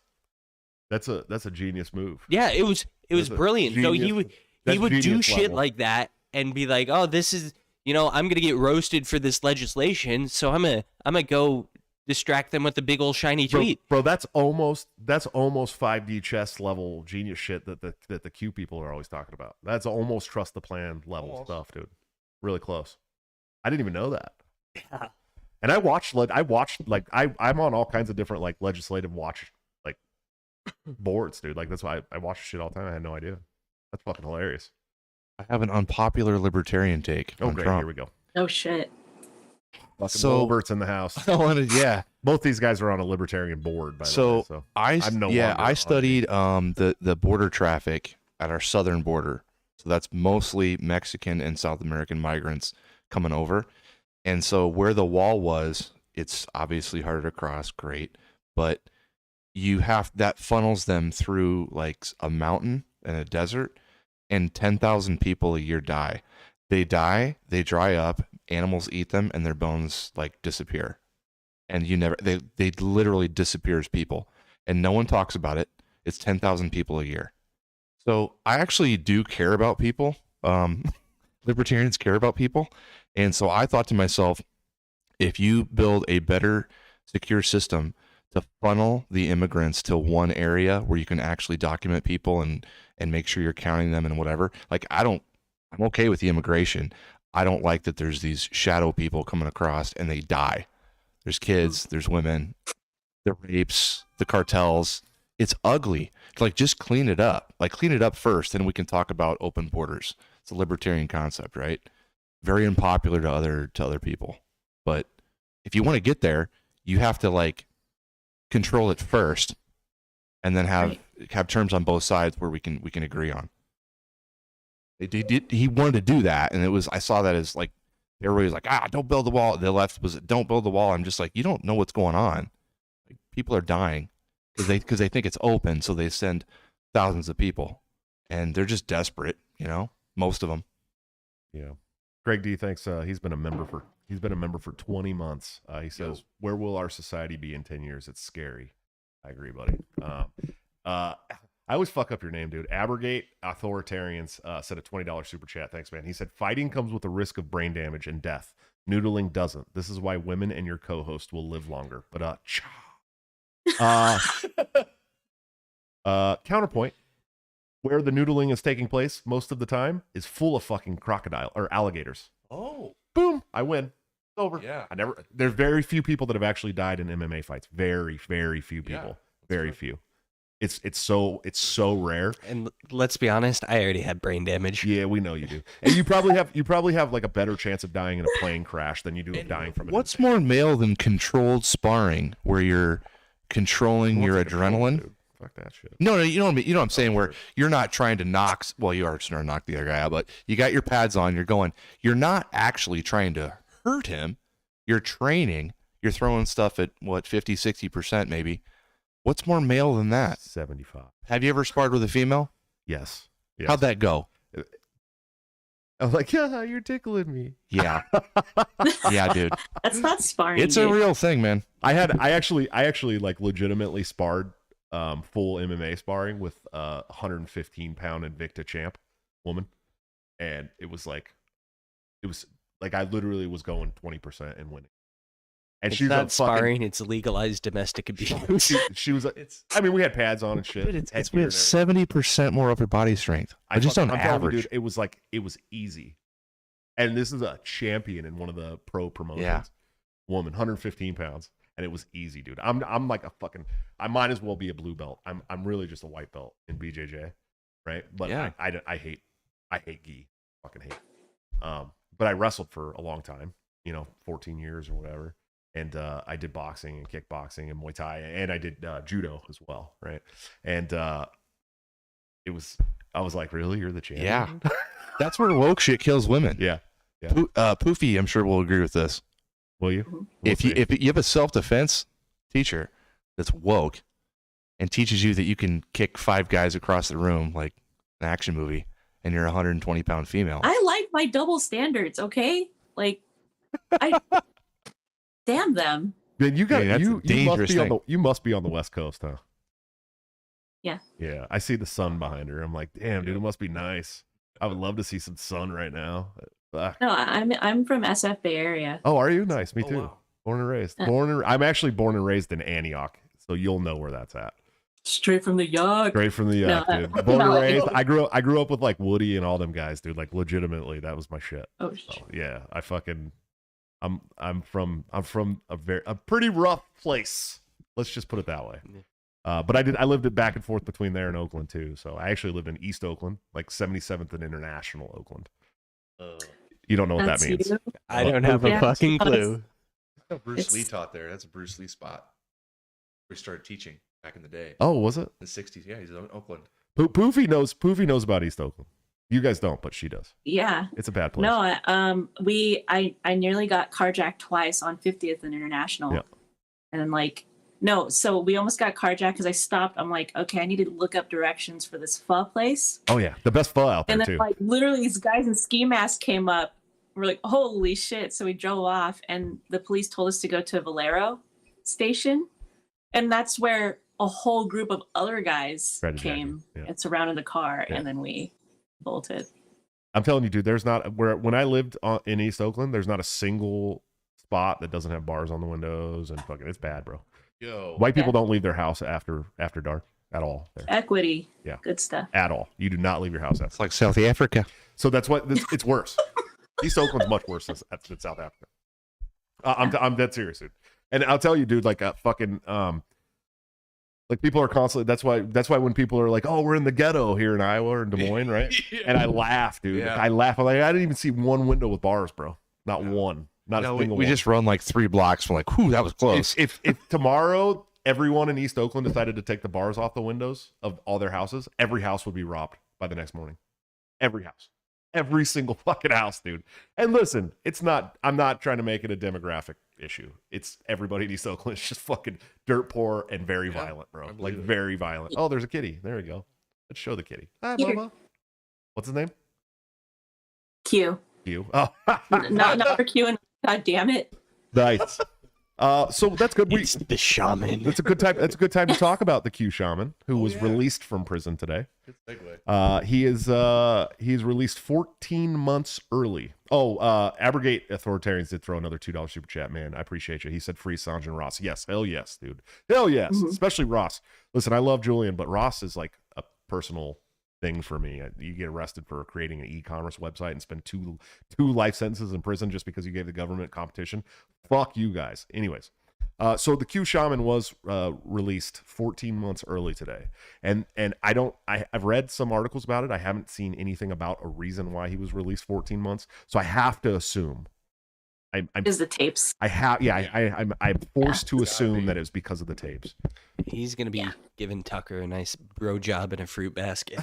[SPEAKER 1] That's a genius move.
[SPEAKER 3] Yeah, it was brilliant.
[SPEAKER 1] Genius,
[SPEAKER 3] so he would do shit
[SPEAKER 1] level.
[SPEAKER 3] like that and be like, "Oh, this is, you know, I'm gonna get roasted for this legislation, so I'm gonna go distract them with a big old shiny tweet."
[SPEAKER 1] Bro, that's almost 5D chess level genius shit that the Q people are always talking about. That's almost trust the plan level stuff, dude. Really close. I didn't even know that.
[SPEAKER 3] Yeah.
[SPEAKER 1] And I'm on all kinds of different like legislative watch like boards, dude. Like that's why I watch shit all the time. I had no idea. That's fucking hilarious.
[SPEAKER 2] I have an unpopular libertarian take.
[SPEAKER 1] Oh,
[SPEAKER 2] on
[SPEAKER 1] great.
[SPEAKER 2] Trump.
[SPEAKER 1] Here we go.
[SPEAKER 4] Oh shit.
[SPEAKER 1] Fucking
[SPEAKER 2] So
[SPEAKER 1] Wilbert's in the house.
[SPEAKER 2] I wanted, yeah.
[SPEAKER 1] Both these guys are on a libertarian board, by the way. So
[SPEAKER 2] I studied the border traffic at our southern border. So that's mostly Mexican and South American migrants coming over. And so where the wall was, it's obviously harder to cross, great. But that funnels them through like a mountain and a desert, and 10,000 people a year die. They die, they dry up, animals eat them, and their bones like disappear. And they literally disappear as people, and no one talks about it. It's 10,000 people a year. So I actually do care about people. Libertarians care about people. And so I thought to myself, if you build a better secure system to funnel the immigrants to one area where you can actually document people and make sure you're counting them and whatever, like I'm okay with the immigration. I don't like that there's these shadow people coming across and they die. There's kids, there's women, the rapes, the cartels. It's ugly. Like, just clean it up. Like, clean it up first, and we can talk about open borders. It's a libertarian concept, right? Very unpopular to other people. But if you want to get there, you have to like control it first, and then have terms on both sides where we can agree on. He wanted to do that, and I saw that as like everybody was like, don't build the wall. The left was, don't build the wall. I'm just like, you don't know what's going on. Like, people are dying because they think it's open, so they send thousands of people, and they're just desperate, most of them.
[SPEAKER 1] Yeah. Greg D thinks he's been a member for 20 months. He says, "Where will our society be in 10 years? It's scary." I agree, buddy. I always fuck up your name, dude. Abrogate Authoritarians said a $20 super chat. Thanks, man. He said, "Fighting comes with the risk of brain damage and death. Noodling doesn't. This is why women and your co-host will live longer." But counterpoint, where the noodling is taking place most of the time is full of fucking crocodile or alligators.
[SPEAKER 2] Oh,
[SPEAKER 1] boom! I win. It's over.
[SPEAKER 2] Yeah.
[SPEAKER 1] There's very few people that have actually died in MMA fights. Very, very few people. Very few. It's so rare.
[SPEAKER 3] And let's be honest, I already had brain damage.
[SPEAKER 1] Yeah, we know you do. And you probably have like a better chance of dying in a plane crash than you do of dying from it.
[SPEAKER 2] What's more male than controlled sparring, where you're controlling your adrenaline?
[SPEAKER 1] Fuck that shit.
[SPEAKER 2] No, you know what I mean. You know what I'm saying, where you're not trying to knock. Well, you are trying to knock the other guy out, but you got your pads on. You're not actually trying to hurt him. You're training. You're throwing stuff at 50, 60% maybe. What's more male than that?
[SPEAKER 1] 75.
[SPEAKER 2] Have you ever sparred with a female?
[SPEAKER 1] Yes.
[SPEAKER 2] How'd that go?
[SPEAKER 1] I was like, yeah, you're tickling me.
[SPEAKER 2] Yeah. Yeah, dude.
[SPEAKER 4] That's not sparring.
[SPEAKER 2] It's a real thing, man.
[SPEAKER 1] I actually like legitimately sparred full MMA sparring with a 115-pound Invicta champ woman, and it was like I literally was going 20% and winning. And
[SPEAKER 3] it's not sparring; it's legalized domestic abuse.
[SPEAKER 1] She was. I mean, we had pads on and shit.
[SPEAKER 2] Dude, it's 70% more upper body strength. I'm average.
[SPEAKER 1] Dude, it was easy. And this is a champion in one of the pro promotions.
[SPEAKER 2] Yeah.
[SPEAKER 1] Woman, 115 pounds, and it was easy, dude. I'm like a fucking. I might as well be a blue belt. I'm really just a white belt in BJJ, right? But
[SPEAKER 2] yeah.
[SPEAKER 1] I hate gi. Fucking hate. But I wrestled for a long time, 14 years or whatever. And I did boxing and kickboxing and Muay Thai, and I did judo as well, right? And I was like, really? You're the champion?
[SPEAKER 2] Yeah. That's where woke shit kills women.
[SPEAKER 1] Yeah.
[SPEAKER 2] Poofy, I'm sure will agree with this.
[SPEAKER 1] Will you?
[SPEAKER 2] If you have a self-defense teacher that's woke and teaches you that you can kick 5 guys across the room like an action movie, and you're a 120-pound female.
[SPEAKER 4] I like my double standards, okay? Like, damn them.
[SPEAKER 1] Then you got
[SPEAKER 2] you
[SPEAKER 1] must be on the West Coast, huh?
[SPEAKER 4] Yeah.
[SPEAKER 1] Yeah. I see the sun behind her. I'm like, damn, dude, it must be nice. I would love to see some sun right now.
[SPEAKER 4] No, I'm from SF Bay Area.
[SPEAKER 1] Oh, are you? Nice. Me too.
[SPEAKER 2] Wow.
[SPEAKER 1] Born and raised. I'm actually born and raised in Antioch, so you'll know where that's at.
[SPEAKER 4] Straight from the Yard.
[SPEAKER 1] Straight from the Yard, dude. Born and raised. I grew up with like Woody and all them guys, dude. Like legitimately, that was my shit.
[SPEAKER 4] Oh shit.
[SPEAKER 1] So, yeah, I'm from a pretty rough place. Let's just put it that way. But I lived it back and forth between there and Oakland too. So I actually lived in East Oakland, like 77th and International Oakland. You don't know what that means.
[SPEAKER 3] I don't have a fucking clue.
[SPEAKER 2] Bruce Lee taught there. That's a Bruce Lee spot. We started teaching back in the day.
[SPEAKER 1] Oh, was it?
[SPEAKER 2] In the 60s. Yeah, he's in Oakland.
[SPEAKER 1] Poofy knows about East Oakland. You guys don't, but she does.
[SPEAKER 4] Yeah.
[SPEAKER 1] It's a bad place.
[SPEAKER 4] No, I nearly got carjacked twice on 50th and International.
[SPEAKER 1] Yeah.
[SPEAKER 4] And then like No, so we almost got carjacked because I stopped. I'm like, okay, I need to look up directions for this pho place.
[SPEAKER 1] Oh yeah, the best pho out there
[SPEAKER 4] And then
[SPEAKER 1] too.
[SPEAKER 4] like literally these guys in ski masks came up. We're like, holy shit. So we drove off and the police told us to go to Valero station. And that's where a whole group of other guys came and surrounded the car, and then we bolted.
[SPEAKER 1] I'm telling you, dude, there's not when I lived in East Oakland, there's not a single spot that doesn't have bars on the windows, and fucking it's bad, bro.
[SPEAKER 2] Yo,
[SPEAKER 1] white people don't leave their house after dark at all. There.
[SPEAKER 4] Equity, good stuff.
[SPEAKER 1] At all, you do not leave your house.
[SPEAKER 2] It's like South Africa.
[SPEAKER 1] So that's what it's worse. East Oakland's much worse than South Africa. I'm dead serious, dude. And I'll tell you, dude, like fucking like people are constantly. That's why when people are like, "Oh, we're in the ghetto here in Iowa or in Des Moines," right? And I laugh, dude.
[SPEAKER 2] Yeah.
[SPEAKER 1] Like, I laugh. I'm like, I didn't even see one window with bars, bro. Not one. Not a single
[SPEAKER 2] we
[SPEAKER 1] one.
[SPEAKER 2] just run like 3 blocks from like, whew, that was close.
[SPEAKER 1] If tomorrow everyone in East Oakland decided to take the bars off the windows of all their houses, every house would be robbed by the next morning. Every house. Every single fucking house, dude. And listen, I'm not trying to make it a demographic issue. It's everybody in East Oakland is just fucking dirt poor and very violent, bro. Like very violent. Oh, there's a kitty. There we go. Let's show the kitty. Hi, Mama. What's his name?
[SPEAKER 4] Q.
[SPEAKER 1] Q. Oh.
[SPEAKER 4] not for Q and God damn it.
[SPEAKER 1] Nice. So that's good.
[SPEAKER 3] It's the shaman.
[SPEAKER 1] That's a good time. That's a good time to talk about the Q shaman who was released from prison today.
[SPEAKER 2] Good segue.
[SPEAKER 1] He's released 14 months early. Abrogate authoritarians did throw another $2 super chat, man. I appreciate you. He said free Sanj and Ross. Yes, hell yes, dude. Hell yes. Mm-hmm. Especially Ross. Listen, I love Julian, but Ross is like a personal thing for me. You get arrested for creating an e-commerce website and spend two life sentences in prison just because you gave the government competition. Fuck you guys. Anyways, so the Q Shaman was released 14 months early today, and I've read some articles about it. I haven't seen anything about a reason why he was released 14 months. So I have to assume.
[SPEAKER 4] Is the tapes?
[SPEAKER 1] I'm forced to assume that it was because of the tapes.
[SPEAKER 3] He's gonna be giving Tucker a nice bro job in a fruit basket.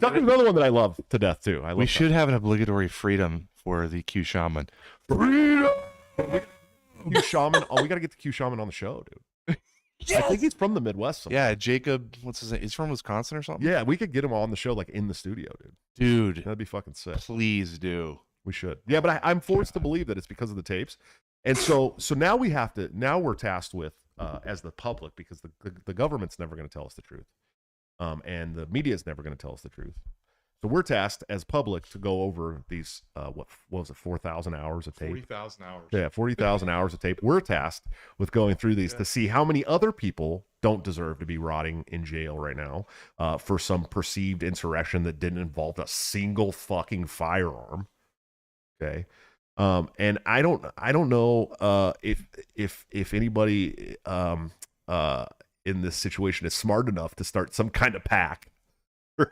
[SPEAKER 1] Tucker's another one that I love to death too.
[SPEAKER 2] We should have an obligatory freedom for the Q Shaman.
[SPEAKER 1] Freedom. Q Shaman. Oh, we gotta get the Q Shaman on the show, dude. Yes! I think he's from the Midwest somewhere.
[SPEAKER 2] Yeah, Jacob. What's his name? He's from Wisconsin or something.
[SPEAKER 1] Yeah, we could get him on the show, like in the studio, dude.
[SPEAKER 2] Dude,
[SPEAKER 1] that'd be fucking sick.
[SPEAKER 2] Please do.
[SPEAKER 1] We should. Yeah, but I'm forced to believe that it's because of the tapes, and so now we have to. Now we're tasked with as the public, because the government's never going to tell us the truth, and the media is never going to tell us the truth. So we're tasked as public to go over these, what was it, 4,000 hours of tape?
[SPEAKER 2] 40,000 hours.
[SPEAKER 1] Yeah, 40,000 hours of tape. We're tasked with going through these to see how many other people don't deserve to be rotting in jail right now for some perceived insurrection that didn't involve a single fucking firearm. Okay. And I don't know if anybody in this situation is smart enough to start some kind of pack.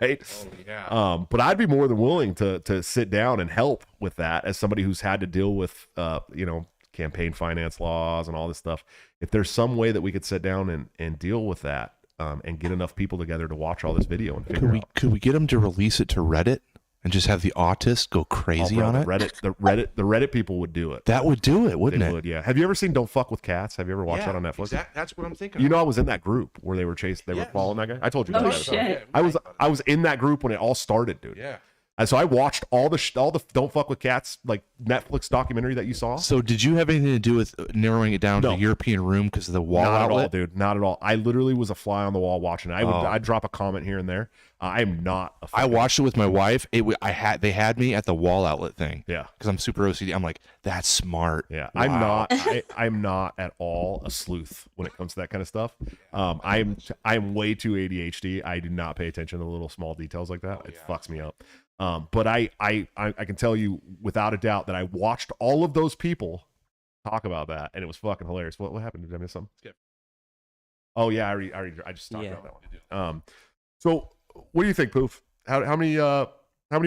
[SPEAKER 1] Right.
[SPEAKER 2] Oh, yeah.
[SPEAKER 1] But I'd be more than willing to sit down and help with that as somebody who's had to deal with, campaign finance laws and all this stuff. If there's some way that we could sit down and deal with that, and get enough people together to watch all this video and figure out.
[SPEAKER 2] Could we get them to release it to Reddit and just have the autists go crazy on it?
[SPEAKER 1] The Reddit people would do it.
[SPEAKER 2] That would do it, wouldn't
[SPEAKER 1] they
[SPEAKER 2] it?
[SPEAKER 1] Would, yeah. Have you ever seen Don't Fuck with Cats? Have you ever watched that on Netflix?
[SPEAKER 2] That's what I'm thinking.
[SPEAKER 1] You know, I was in that group where they were chased. They were following that guy. I told you.
[SPEAKER 4] Oh
[SPEAKER 1] that.
[SPEAKER 4] shit!
[SPEAKER 1] I was in that group when it all started, dude.
[SPEAKER 2] Yeah.
[SPEAKER 1] And so I watched all the Don't Fuck with Cats like Netflix documentary that you saw.
[SPEAKER 2] So did you have anything to do with narrowing it down to the European room because of the wall
[SPEAKER 1] Not
[SPEAKER 2] outlet?
[SPEAKER 1] at all, dude. Not at all. I literally was a fly on the wall watching it. I'd drop a comment here and there. I'm not.
[SPEAKER 2] I watched it with my wife. They had me at the wall outlet thing.
[SPEAKER 1] Yeah.
[SPEAKER 2] Because I'm super OCD. I'm like, that's smart.
[SPEAKER 1] Yeah.
[SPEAKER 2] Wow.
[SPEAKER 1] I'm not at all a sleuth when it comes to that kind of stuff. I'm way too ADHD. I do not pay attention to little small details like that. It fucks me up. But I can tell you without a doubt that I watched all of those people talk about that, and it was fucking hilarious. What happened? Did I miss something? Oh yeah, I just talked about that one. So what do you think, Poof? How many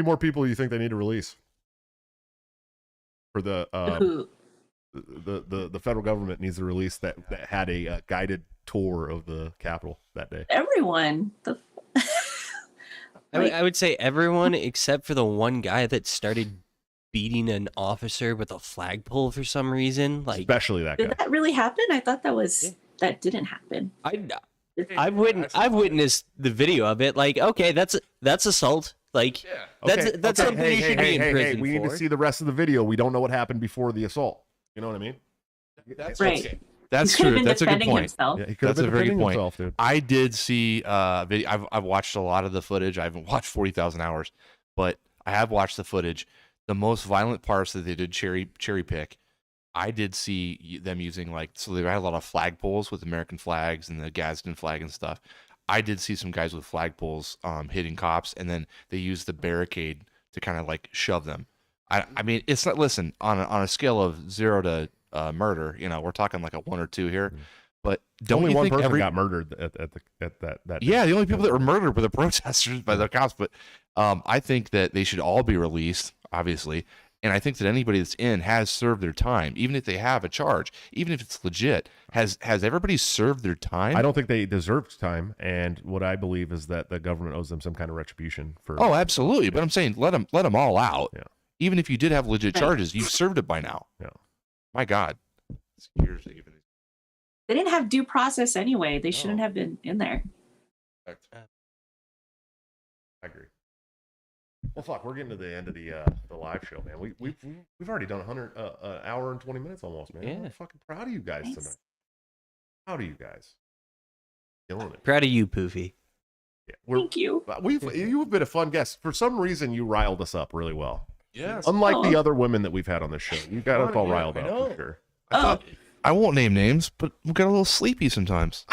[SPEAKER 1] more people do you think they need to release for the federal government needs to release that had a guided tour of the Capitol that day?
[SPEAKER 4] Everyone.
[SPEAKER 3] I would say everyone except for the one guy that started beating an officer with a flagpole for some reason. Like,
[SPEAKER 1] especially that guy.
[SPEAKER 4] Did that really happen? I thought that didn't happen.
[SPEAKER 3] I've witnessed the video of it. Like, okay, that's assault. Like, that's something you should be in prison for.
[SPEAKER 1] We need to see the rest of the video. We don't know what happened before the assault. You know what I mean?
[SPEAKER 2] That's
[SPEAKER 4] right.
[SPEAKER 2] Okay. That's true. That's a good point.
[SPEAKER 1] Yeah,
[SPEAKER 2] that's a very good point.
[SPEAKER 1] Himself, dude.
[SPEAKER 2] I did see video. I've watched a lot of the footage. I haven't watched 40,000 hours, but I have watched the footage. The most violent parts that they did cherry pick, I did see them using so they had a lot of flagpoles with American flags and the Gadsden flag and stuff. I did see some guys with flagpoles hitting cops, and then they used the barricade to kind of shove them. I mean, it's not. Listen, on a scale of 0 to murder, we're talking like a 1 or 2 here. But
[SPEAKER 1] only one person got murdered at that.
[SPEAKER 2] Yeah, the only people that were murdered were the protesters by the cops. But I think that they should all be released, obviously. And I think that anybody that's in has served their time, even if they have a charge, even if it's legit. Has everybody served their time?
[SPEAKER 1] I don't think they deserved time, and what I believe is that the government owes them some kind of retribution for.
[SPEAKER 2] Oh, absolutely. But I'm saying let them all out.
[SPEAKER 1] Yeah.
[SPEAKER 2] Even if you did have legit charges, you've served it by now.
[SPEAKER 1] Yeah.
[SPEAKER 2] My God.
[SPEAKER 4] They didn't have due process anyway. They shouldn't have been in there.
[SPEAKER 1] I agree. Well, fuck, we're getting to the end of the live show, man. We've already done an hour and 20 minutes almost, man.
[SPEAKER 3] Yeah.
[SPEAKER 1] I'm fucking proud of you guys tonight. Proud of you guys. Killing it.
[SPEAKER 3] Proud of you, Poofy.
[SPEAKER 1] Yeah,
[SPEAKER 4] Thank you.
[SPEAKER 1] You've been a fun guest. For some reason, you riled us up really well.
[SPEAKER 2] Yes.
[SPEAKER 1] Unlike the other women that we've had on this show, you got us all riled up for sure.
[SPEAKER 2] I won't name names, but we got a little sleepy sometimes.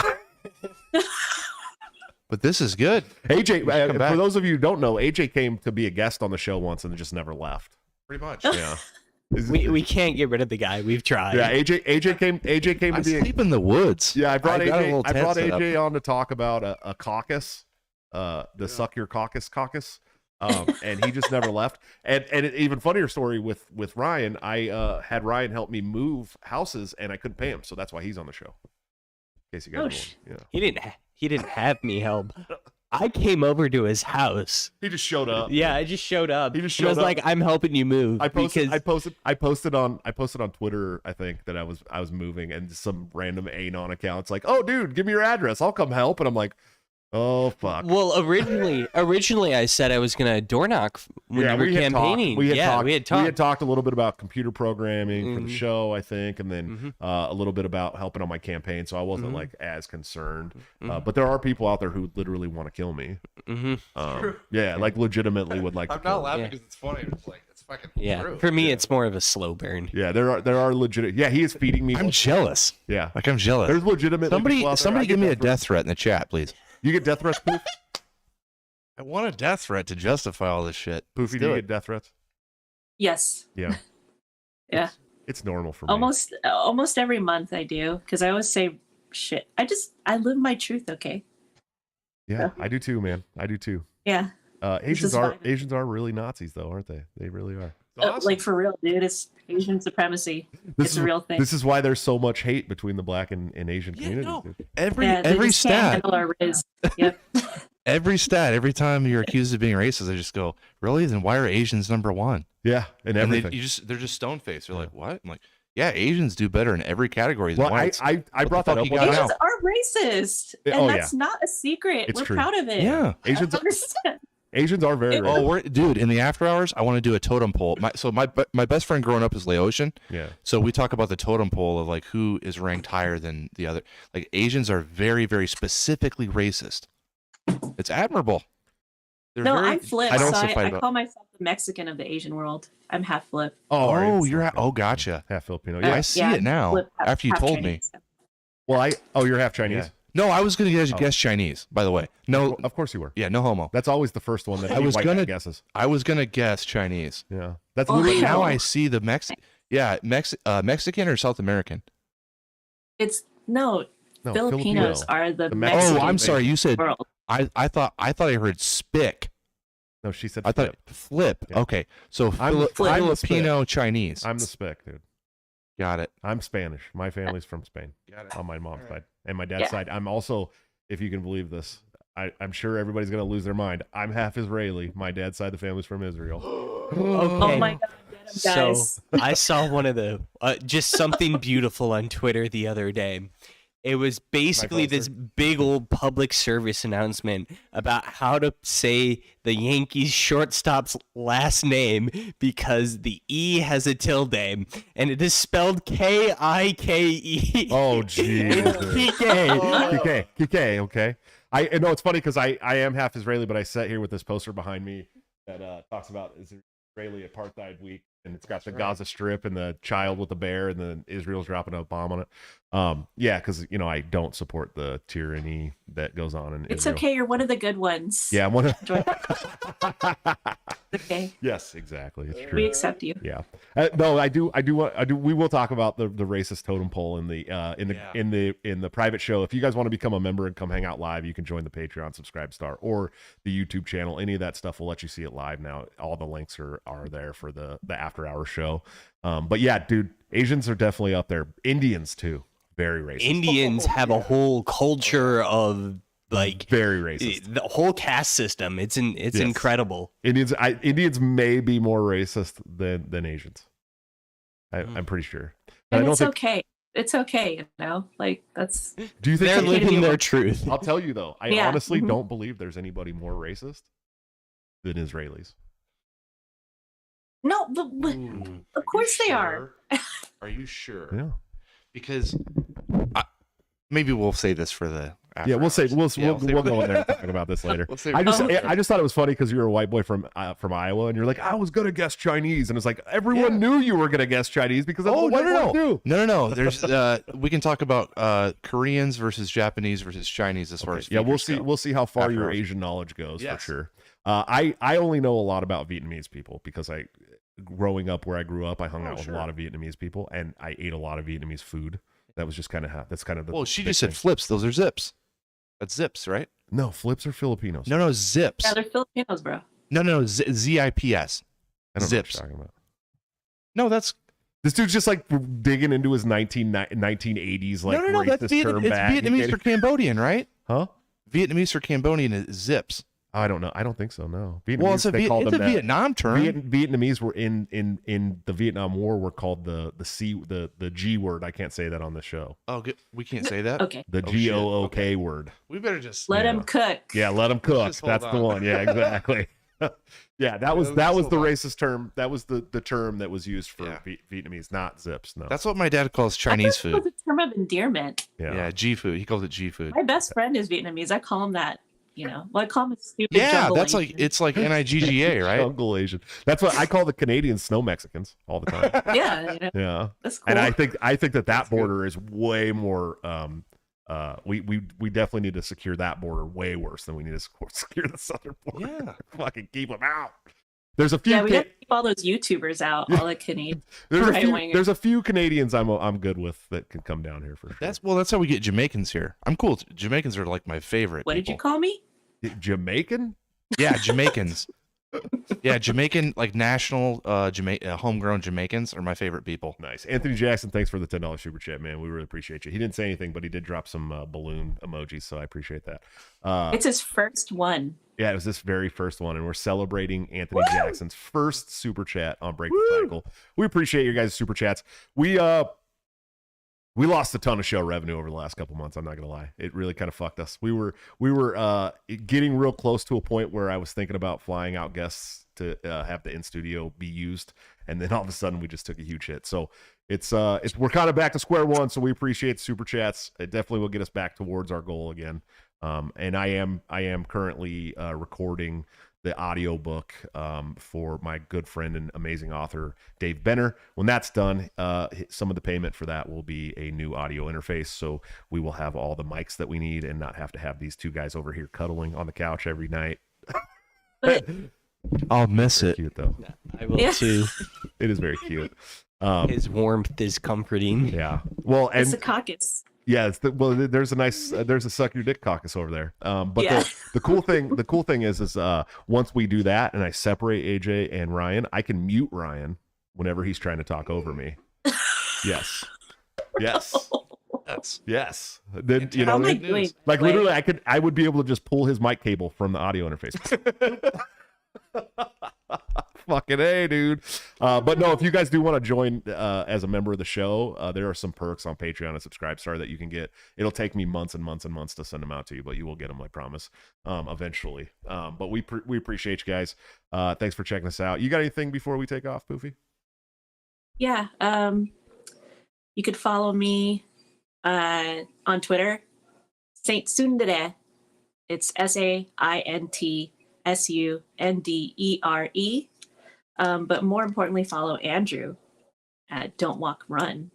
[SPEAKER 2] But this is good.
[SPEAKER 1] AJ, for those of you who don't know, AJ came to be a guest on the show once and just never left.
[SPEAKER 2] Pretty much.
[SPEAKER 1] Yeah.
[SPEAKER 3] We can't get rid of the guy. We've tried.
[SPEAKER 1] Yeah, AJ came to be
[SPEAKER 2] sleep in the woods.
[SPEAKER 1] Yeah, I brought AJ on to talk about a caucus, the Suck Your Caucus. And he just never left. And an even funnier story with Ryan, I had Ryan help me move houses and I couldn't pay him, so that's why he's on the show. In case you guys
[SPEAKER 3] He didn't have me help. I came over to his house.
[SPEAKER 1] He just showed up.
[SPEAKER 3] Yeah, I just showed up.
[SPEAKER 1] He just showed
[SPEAKER 3] up. Like, I'm helping you move.
[SPEAKER 1] I posted on Twitter, I think, that I was moving, and some random Anon account's like, "Oh, dude, give me your address. I'll come help." And I'm like, oh fuck.
[SPEAKER 3] Well, originally I said I was gonna door knock when we were campaigning.
[SPEAKER 1] We had talked a little bit about computer programming for the show, I think, and then a little bit about helping on my campaign. So I wasn't like as concerned. But there are people out there who literally want to kill me. Yeah, like legitimately would like.
[SPEAKER 2] I'm not laughing because it's funny. It's like it's fucking true.
[SPEAKER 3] For me, it's more of a slow burn.
[SPEAKER 1] Yeah, there are legit. Yeah, he is feeding me.
[SPEAKER 2] I'm jealous.
[SPEAKER 1] Yeah,
[SPEAKER 2] like I'm jealous.
[SPEAKER 1] There's legitimate.
[SPEAKER 2] Somebody give me a death threat in the chat, please.
[SPEAKER 1] You get death threats, Poof?
[SPEAKER 2] I want a death threat to justify all this shit.
[SPEAKER 1] Poofy, do you get death threats?
[SPEAKER 4] Yes.
[SPEAKER 1] Yeah.
[SPEAKER 4] Yeah.
[SPEAKER 1] It's normal for me.
[SPEAKER 4] Almost every month I do, because I always say shit. I live my truth, okay?
[SPEAKER 1] Yeah, I do too, man. I do too.
[SPEAKER 4] Yeah.
[SPEAKER 1] Asians are really Nazis though, aren't they? They really are.
[SPEAKER 4] Awesome. Like for real, dude. It's Asian supremacy. It's a real thing.
[SPEAKER 1] This is why there's so much hate between the black and Asian communities. No.
[SPEAKER 2] Every stat.
[SPEAKER 4] Yep.
[SPEAKER 2] Every stat. Every time you're accused of being racist, I just go, really? Then why are Asians number one?
[SPEAKER 1] Yeah, and everything.
[SPEAKER 2] They're just stone faced. They're like, what? I'm like, yeah, Asians do better in every category than whites.
[SPEAKER 1] I brought that up.
[SPEAKER 4] Asians are racist, and that's not a secret. We're proud of it.
[SPEAKER 2] Yeah,
[SPEAKER 1] Asians are very racist.
[SPEAKER 2] Dude, in the after hours, I want to do a totem pole. My best friend growing up is Laotian.
[SPEAKER 1] Yeah.
[SPEAKER 2] So we talk about the totem pole of like who is ranked higher than the other. Like Asians are very, very specifically racist. It's admirable.
[SPEAKER 4] I'm flip. I call myself the Mexican of the Asian world. I'm half flip.
[SPEAKER 2] Gotcha.
[SPEAKER 1] Half Filipino.
[SPEAKER 2] Yeah, I see it now after you told
[SPEAKER 4] Chinese.
[SPEAKER 2] me.
[SPEAKER 1] Well, you're half Chinese.
[SPEAKER 2] Yeah. No, I was going to guess Chinese, by the way. No,
[SPEAKER 1] of course you were.
[SPEAKER 2] Yeah, no homo.
[SPEAKER 1] That's always the first one that I was going to
[SPEAKER 2] guesses. I was going to guess Chinese.
[SPEAKER 1] Yeah, that's
[SPEAKER 2] literally now I see the Mexican or South American.
[SPEAKER 4] It's no Filipinos are the Mexican.
[SPEAKER 2] Oh, I'm sorry. You said
[SPEAKER 4] world.
[SPEAKER 2] I thought I heard spick.
[SPEAKER 1] No, she said.
[SPEAKER 2] I thought flip. Yeah. Okay, so Filipino Chinese.
[SPEAKER 1] I'm the spick, dude.
[SPEAKER 2] Got it.
[SPEAKER 1] I'm Spanish. My family's from Spain. Got it. On my mom's side. And my dad's side. I'm also, if you can believe this, I'm sure everybody's going to lose their mind. I'm half Israeli. My dad's side of the family's from Israel.
[SPEAKER 3] Okay.
[SPEAKER 4] Oh my God.
[SPEAKER 3] So
[SPEAKER 4] guys.
[SPEAKER 3] I saw one of the just something beautiful on Twitter the other day. It was basically this big old public service announcement about how to say the Yankees shortstop's last name because the E has a tilde and it is spelled Kike.
[SPEAKER 1] Oh, geez. Kike. Okay. I know it's funny because I am half Israeli, but I sat here with this poster behind me that talks about Israeli Apartheid Week, and it's got the Gaza Strip and the child with the bear, and then Israel's dropping a bomb on it. Yeah, because I don't support the tyranny that goes on in
[SPEAKER 4] It's
[SPEAKER 1] Israel.
[SPEAKER 4] okay. You're one of the good ones.
[SPEAKER 1] Yeah, I'm one of.
[SPEAKER 4] Okay.
[SPEAKER 1] Yes, exactly. It's true.
[SPEAKER 4] We accept you.
[SPEAKER 1] Yeah. No, I do. We will talk about the racist totem pole in the private show. If you guys want to become a member and come hang out live, you can join the Patreon, Subscribe Star, or the YouTube channel. Any of that stuff will let you see it live now. All the links are there for the after hour show. But yeah, dude, Asians are definitely up there. Indians too. Very racist.
[SPEAKER 3] Indians have a whole culture of like
[SPEAKER 1] very racist.
[SPEAKER 3] The whole caste system. It's incredible.
[SPEAKER 1] Indians may be more racist than Asians. I'm pretty sure.
[SPEAKER 4] And it's okay. It's okay, like that's.
[SPEAKER 1] Do you think
[SPEAKER 3] they're living their truth?
[SPEAKER 1] I'll tell you though, I honestly don't believe there's anybody more racist than Israelis.
[SPEAKER 4] No, but of course they are.
[SPEAKER 2] Are you sure?
[SPEAKER 1] Yeah.
[SPEAKER 2] Because maybe we'll say this for the.
[SPEAKER 1] Yeah, we'll go in there and talk about this later. I just thought it was funny because you were a white boy from Iowa, and you're like, I was gonna guess Chinese, and it's like everyone knew you were gonna guess Chinese because
[SPEAKER 2] no. There's we can talk about Koreans versus Japanese versus Chinese as far as
[SPEAKER 1] we'll see how far your Asian knowledge goes for sure. I only know a lot about Vietnamese people because growing up where I grew up, I hung out with a lot of Vietnamese people, and I ate a lot of Vietnamese food. That was just kind of the.
[SPEAKER 2] Well, she just said flips. Those are zips. That's zips, right?
[SPEAKER 1] No, flips are Filipinos.
[SPEAKER 2] No, zips.
[SPEAKER 4] Yeah, they're Filipinos, bro.
[SPEAKER 2] No, ZIPS.
[SPEAKER 1] I don't know
[SPEAKER 2] zips.
[SPEAKER 1] what you're talking about.
[SPEAKER 2] No, that's.
[SPEAKER 1] This dude's just like digging into his 1980s like
[SPEAKER 2] no. That's
[SPEAKER 1] term
[SPEAKER 2] it's
[SPEAKER 1] back.
[SPEAKER 2] Vietnamese for Cambodian, right?
[SPEAKER 1] Huh?
[SPEAKER 2] Vietnamese for Cambodian is zips.
[SPEAKER 1] I don't know. I don't think so. No. Vietnamese,
[SPEAKER 2] Well, it's a Vietnam term.
[SPEAKER 1] Vietnamese were in the Vietnam War were called the G word. I can't say that on the show.
[SPEAKER 2] Oh, we can't say that.
[SPEAKER 4] Okay.
[SPEAKER 1] The GOOK word.
[SPEAKER 2] We better just
[SPEAKER 4] let him cook.
[SPEAKER 1] Yeah, let him cook. That's the one. Yeah, exactly. Yeah, that was the racist term. That was the term that was used for Vietnamese, not zips. No.
[SPEAKER 2] That's what my dad calls Chinese food.
[SPEAKER 4] It was a term of endearment.
[SPEAKER 2] Yeah, G food. He calls it G food.
[SPEAKER 4] My best friend is Vietnamese. I call him that. I call him a stupid.
[SPEAKER 2] Yeah, that's
[SPEAKER 4] Asian.
[SPEAKER 2] it's like NIGGA, right?
[SPEAKER 1] Jungle Asian. That's what I call the Canadians snow Mexicans all the time.
[SPEAKER 4] Yeah.
[SPEAKER 1] Yeah.
[SPEAKER 4] That's cool.
[SPEAKER 1] And I think that border is way more. We definitely need to secure that border way worse than we need to secure the southern border.
[SPEAKER 2] Yeah.
[SPEAKER 1] Fucking keep them out. There's a few.
[SPEAKER 4] Yeah, we got to keep all those YouTubers out. All the Canadians.
[SPEAKER 1] There's a few Canadians I'm good with that can come down here for sure.
[SPEAKER 2] That's how we get Jamaicans here. I'm cool. Jamaicans are like my favorite.
[SPEAKER 4] What did you call me?
[SPEAKER 1] Jamaican?
[SPEAKER 2] Yeah, Jamaicans. Yeah, Jamaican, like national homegrown Jamaicans are my favorite people.
[SPEAKER 1] Nice. Anthony Jackson, thanks for the $10 super chat, man. We really appreciate you. He didn't say anything, but he did drop some balloon emojis, so I appreciate that.
[SPEAKER 4] It's his first one.
[SPEAKER 1] Yeah, it was this very first one, and we're celebrating Anthony Jackson's first super chat on Break the Cycle. We appreciate your guys' super chats. We lost a ton of show revenue over the last couple months. I'm not gonna lie, it really kind of fucked us. We were getting real close to a point where I was thinking about flying out guests to have the in studio be used, and then all of a sudden we just took a huge hit. So we're kind of back to square one. So we appreciate the super chats. It definitely will get us back towards our goal again. And I am currently recording the audio book for my good friend and amazing author Dave Benner. When that's done, some of the payment for that will be a new audio interface, so we will have all the mics that we need and not have to have these two guys over here cuddling on the couch every night.
[SPEAKER 2] I'll miss it.
[SPEAKER 1] Cute though.
[SPEAKER 3] I will too.
[SPEAKER 1] It is very cute.
[SPEAKER 3] His warmth is comforting.
[SPEAKER 1] Yeah. Well, and
[SPEAKER 4] it's a caucus.
[SPEAKER 1] Yeah, there's a nice there's a suck your dick caucus over there. But the cool thing is once we do that and I separate AJ and Ryan, I can mute Ryan whenever he's trying to talk over me. Yes. Yes. Then literally I would be able to just pull his mic cable from the audio interface. Fucking A, dude. But no, if you guys do want to join as a member of the show, there are some perks on Patreon and Subscribestar that you can get. It'll take me months and months and months to send them out to you, but you will get them, I promise, eventually. But we appreciate you guys. Thanks for checking us out. You got anything before we take off, Poofy?
[SPEAKER 4] Yeah. You could follow me on Twitter, Saint Sundere. It's SAINTSUNDERE. But more importantly, follow Andrew at Don't Walk Run.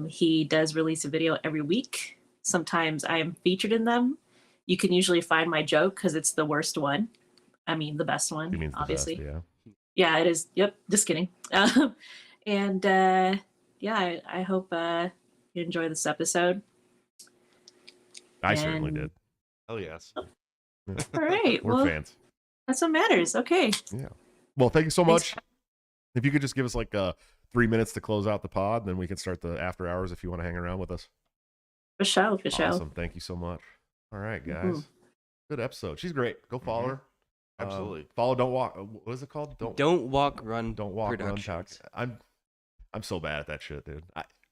[SPEAKER 4] He does release a video every week. Sometimes I am featured in them. You can usually find my joke because it's the worst one. I mean, the best one, obviously.
[SPEAKER 1] Best, yeah.
[SPEAKER 4] Yeah, it is. Yep, just kidding. And yeah, I hope you enjoy this episode.
[SPEAKER 1] I certainly did.
[SPEAKER 2] Oh, yes.
[SPEAKER 4] All right.
[SPEAKER 1] We're fans.
[SPEAKER 4] That's what matters. Okay.
[SPEAKER 1] Yeah. Well, thank you so much. If you could just give us like 3 minutes to close out the pod, then we can start the after hours if you want to hang around with us.
[SPEAKER 4] For sure.
[SPEAKER 1] Awesome. Thank you so much. All right, guys. Mm-hmm. Good episode. She's great. Go follow her.
[SPEAKER 2] Absolutely.
[SPEAKER 1] Follow Don't Walk. What is it called?
[SPEAKER 3] Don't Walk Run.
[SPEAKER 1] Don't Walk Run. I'm so bad at that shit, dude.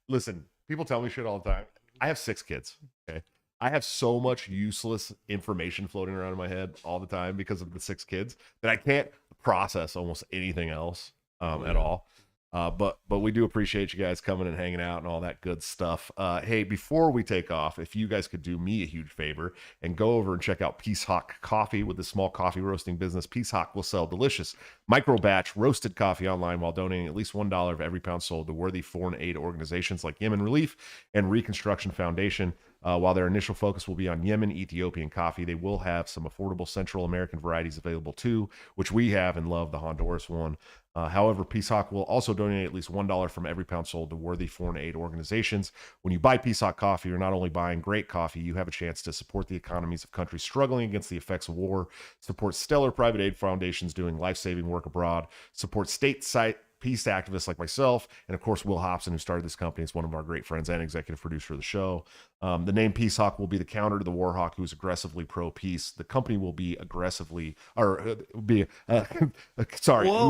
[SPEAKER 1] Listen, people tell me shit all the time. I have 6 kids. Okay. I have so much useless information floating around in my head all the time because of the 6 kids that I can't process almost anything else at all. But we do appreciate you guys coming and hanging out and all that good stuff. Hey, before we take off, if you guys could do me a huge favor and go over and check out Peace Hawk Coffee with the small coffee roasting business. Peace Hawk will sell delicious micro batch roasted coffee online while donating at least $1 of every pound sold to worthy foreign aid organizations like Yemen Relief and Reconstruction Foundation. While their initial focus will be on Yemen, Ethiopian coffee, they will have some affordable Central American varieties available too, which we have and love, the Honduras one. However, Peace Hawk will also donate at least $1 from every pound sold to worthy foreign aid organizations. When you buy Peace Hawk coffee, you're not only buying great coffee, you have a chance to support the economies of countries struggling against the effects of war, support stellar private aid foundations doing life-saving work abroad, support state-site peace activists like myself, and of course Will Hobson, who started this company, is one of our great friends and executive producer of the show. The name Peace Hawk will be the counter to the War Hawk, who is aggressively pro-peace. The company will be aggressively, who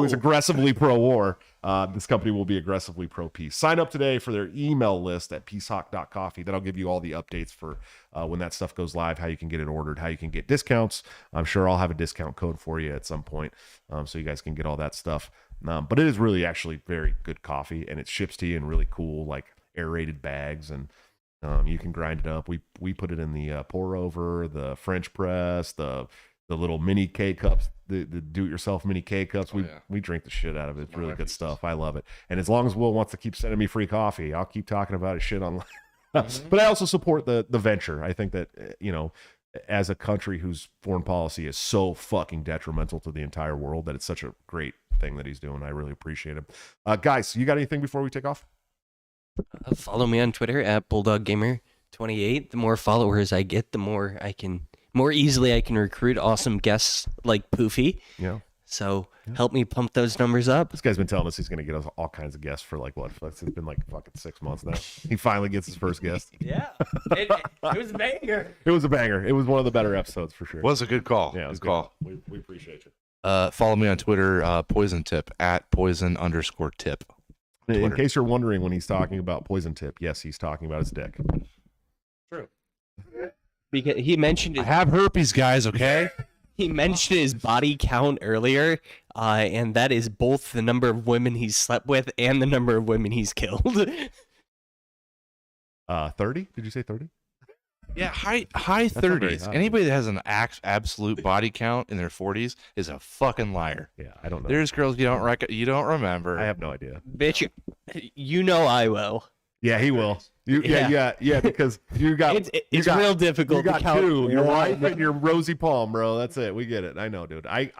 [SPEAKER 1] is aggressively pro-war. This company will be aggressively pro-peace. Sign up today for their email list at peacehawk.coffee. That'll give you all the updates for when that stuff goes live, how you can get it ordered, how you can get discounts. I'm sure I'll have a discount code for you at some point, so you guys can get all that stuff. But it is really actually very good coffee, and it ships to you in really cool, like aerated bags, and you can grind it up. We put it in the pour over, the French press, the little mini K cups, the do-it-yourself mini K cups. We drink the shit out of it. It's really good stuff. I love it. And as long as Will wants to keep sending me free coffee, I'll keep talking about his shit online. But I also support the venture. I think that as a country whose foreign policy is so fucking detrimental to the entire world, that it's such a great thing that he's doing. I really appreciate him. Guys, you got anything before we take off?
[SPEAKER 3] Follow me on Twitter at BulldogGamer28. The more followers I get, the more easily I can recruit awesome guests like Poofy.
[SPEAKER 1] Yeah.
[SPEAKER 3] So help me pump those numbers up.
[SPEAKER 1] This guy's been telling us he's going to get us all kinds of guests for like what? It's been like fucking 6 months now. He finally gets his first guest.
[SPEAKER 3] Yeah. It was a banger.
[SPEAKER 1] It was a banger. It was one of the better episodes for sure.
[SPEAKER 2] Was a good call.
[SPEAKER 1] Yeah, it was
[SPEAKER 2] good call.
[SPEAKER 1] We appreciate you.
[SPEAKER 2] Follow me on Twitter, Poison Tip at poison_tip.
[SPEAKER 1] In case you're wondering when he's talking about Poison Tip, yes, he's talking about his dick.
[SPEAKER 2] True.
[SPEAKER 3] Because he mentioned it.
[SPEAKER 2] I have herpes, guys, okay?
[SPEAKER 3] He mentioned his body count earlier, and that is both the number of women he's slept with and the number of women he's killed.
[SPEAKER 1] 30? Did you say 30?
[SPEAKER 2] Yeah, high 30s. Anybody that has an absolute body count in their 40s is a fucking liar.
[SPEAKER 1] Yeah, I don't know.
[SPEAKER 2] There's girls you don't remember.
[SPEAKER 1] I have no idea.
[SPEAKER 3] Bitch, you know I will.
[SPEAKER 1] Yeah, he will. Yeah, because you got
[SPEAKER 3] it's real difficult.
[SPEAKER 1] You got
[SPEAKER 3] to count.
[SPEAKER 1] two. Your wife and your Rosie Palm, bro. That's it. We get it. I know, dude. I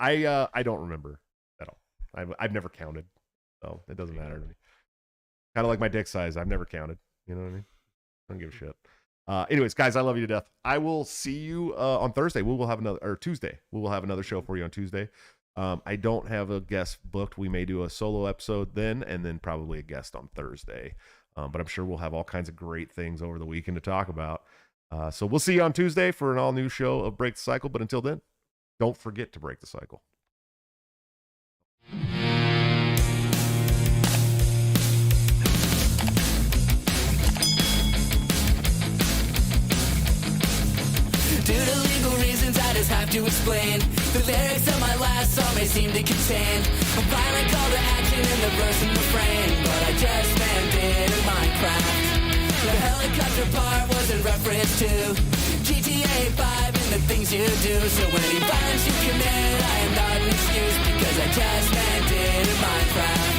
[SPEAKER 1] don't remember at all. I've never counted, so it doesn't matter to me. Kind of like my dick size. I've never counted. You know what I mean? I don't give a shit. Anyways, guys, I love you to death. I will see you on Thursday. We will have Tuesday. We will have another show for you on Tuesday. I don't have a guest booked. We may do a solo episode then, and then probably a guest on Thursday. But I'm sure we'll have all kinds of great things over the weekend to talk about. So we'll see you on Tuesday for an all-new show of Break the Cycle. But until then, don't forget to break the cycle.
[SPEAKER 5] to explain. The lyrics of my last song may seem to contain a violent call to action in the verse and refrain, but I just meant it in Minecraft. The helicopter part was in reference to GTA 5 and the things you do. So any violence you commit, I am not an excuse, because I just meant it in Minecraft.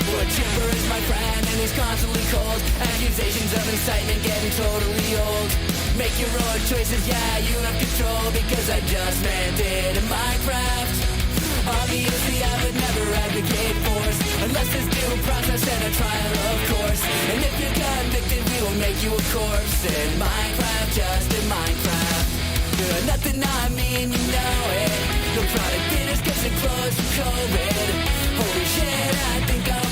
[SPEAKER 5] Well, Chipper is my friend and he's constantly cold. Accusations of incitement getting totally old. Make your own choices, yeah, you have control, because I just meant it in Minecraft. Obviously I would never advocate force, unless there's due process and a trial, of course. And if you're convicted, we will make you a corpse in Minecraft, just in Minecraft. Nothing I mean, you know it. The product dinners gets it closed for COVID. Holy shit, I think I'm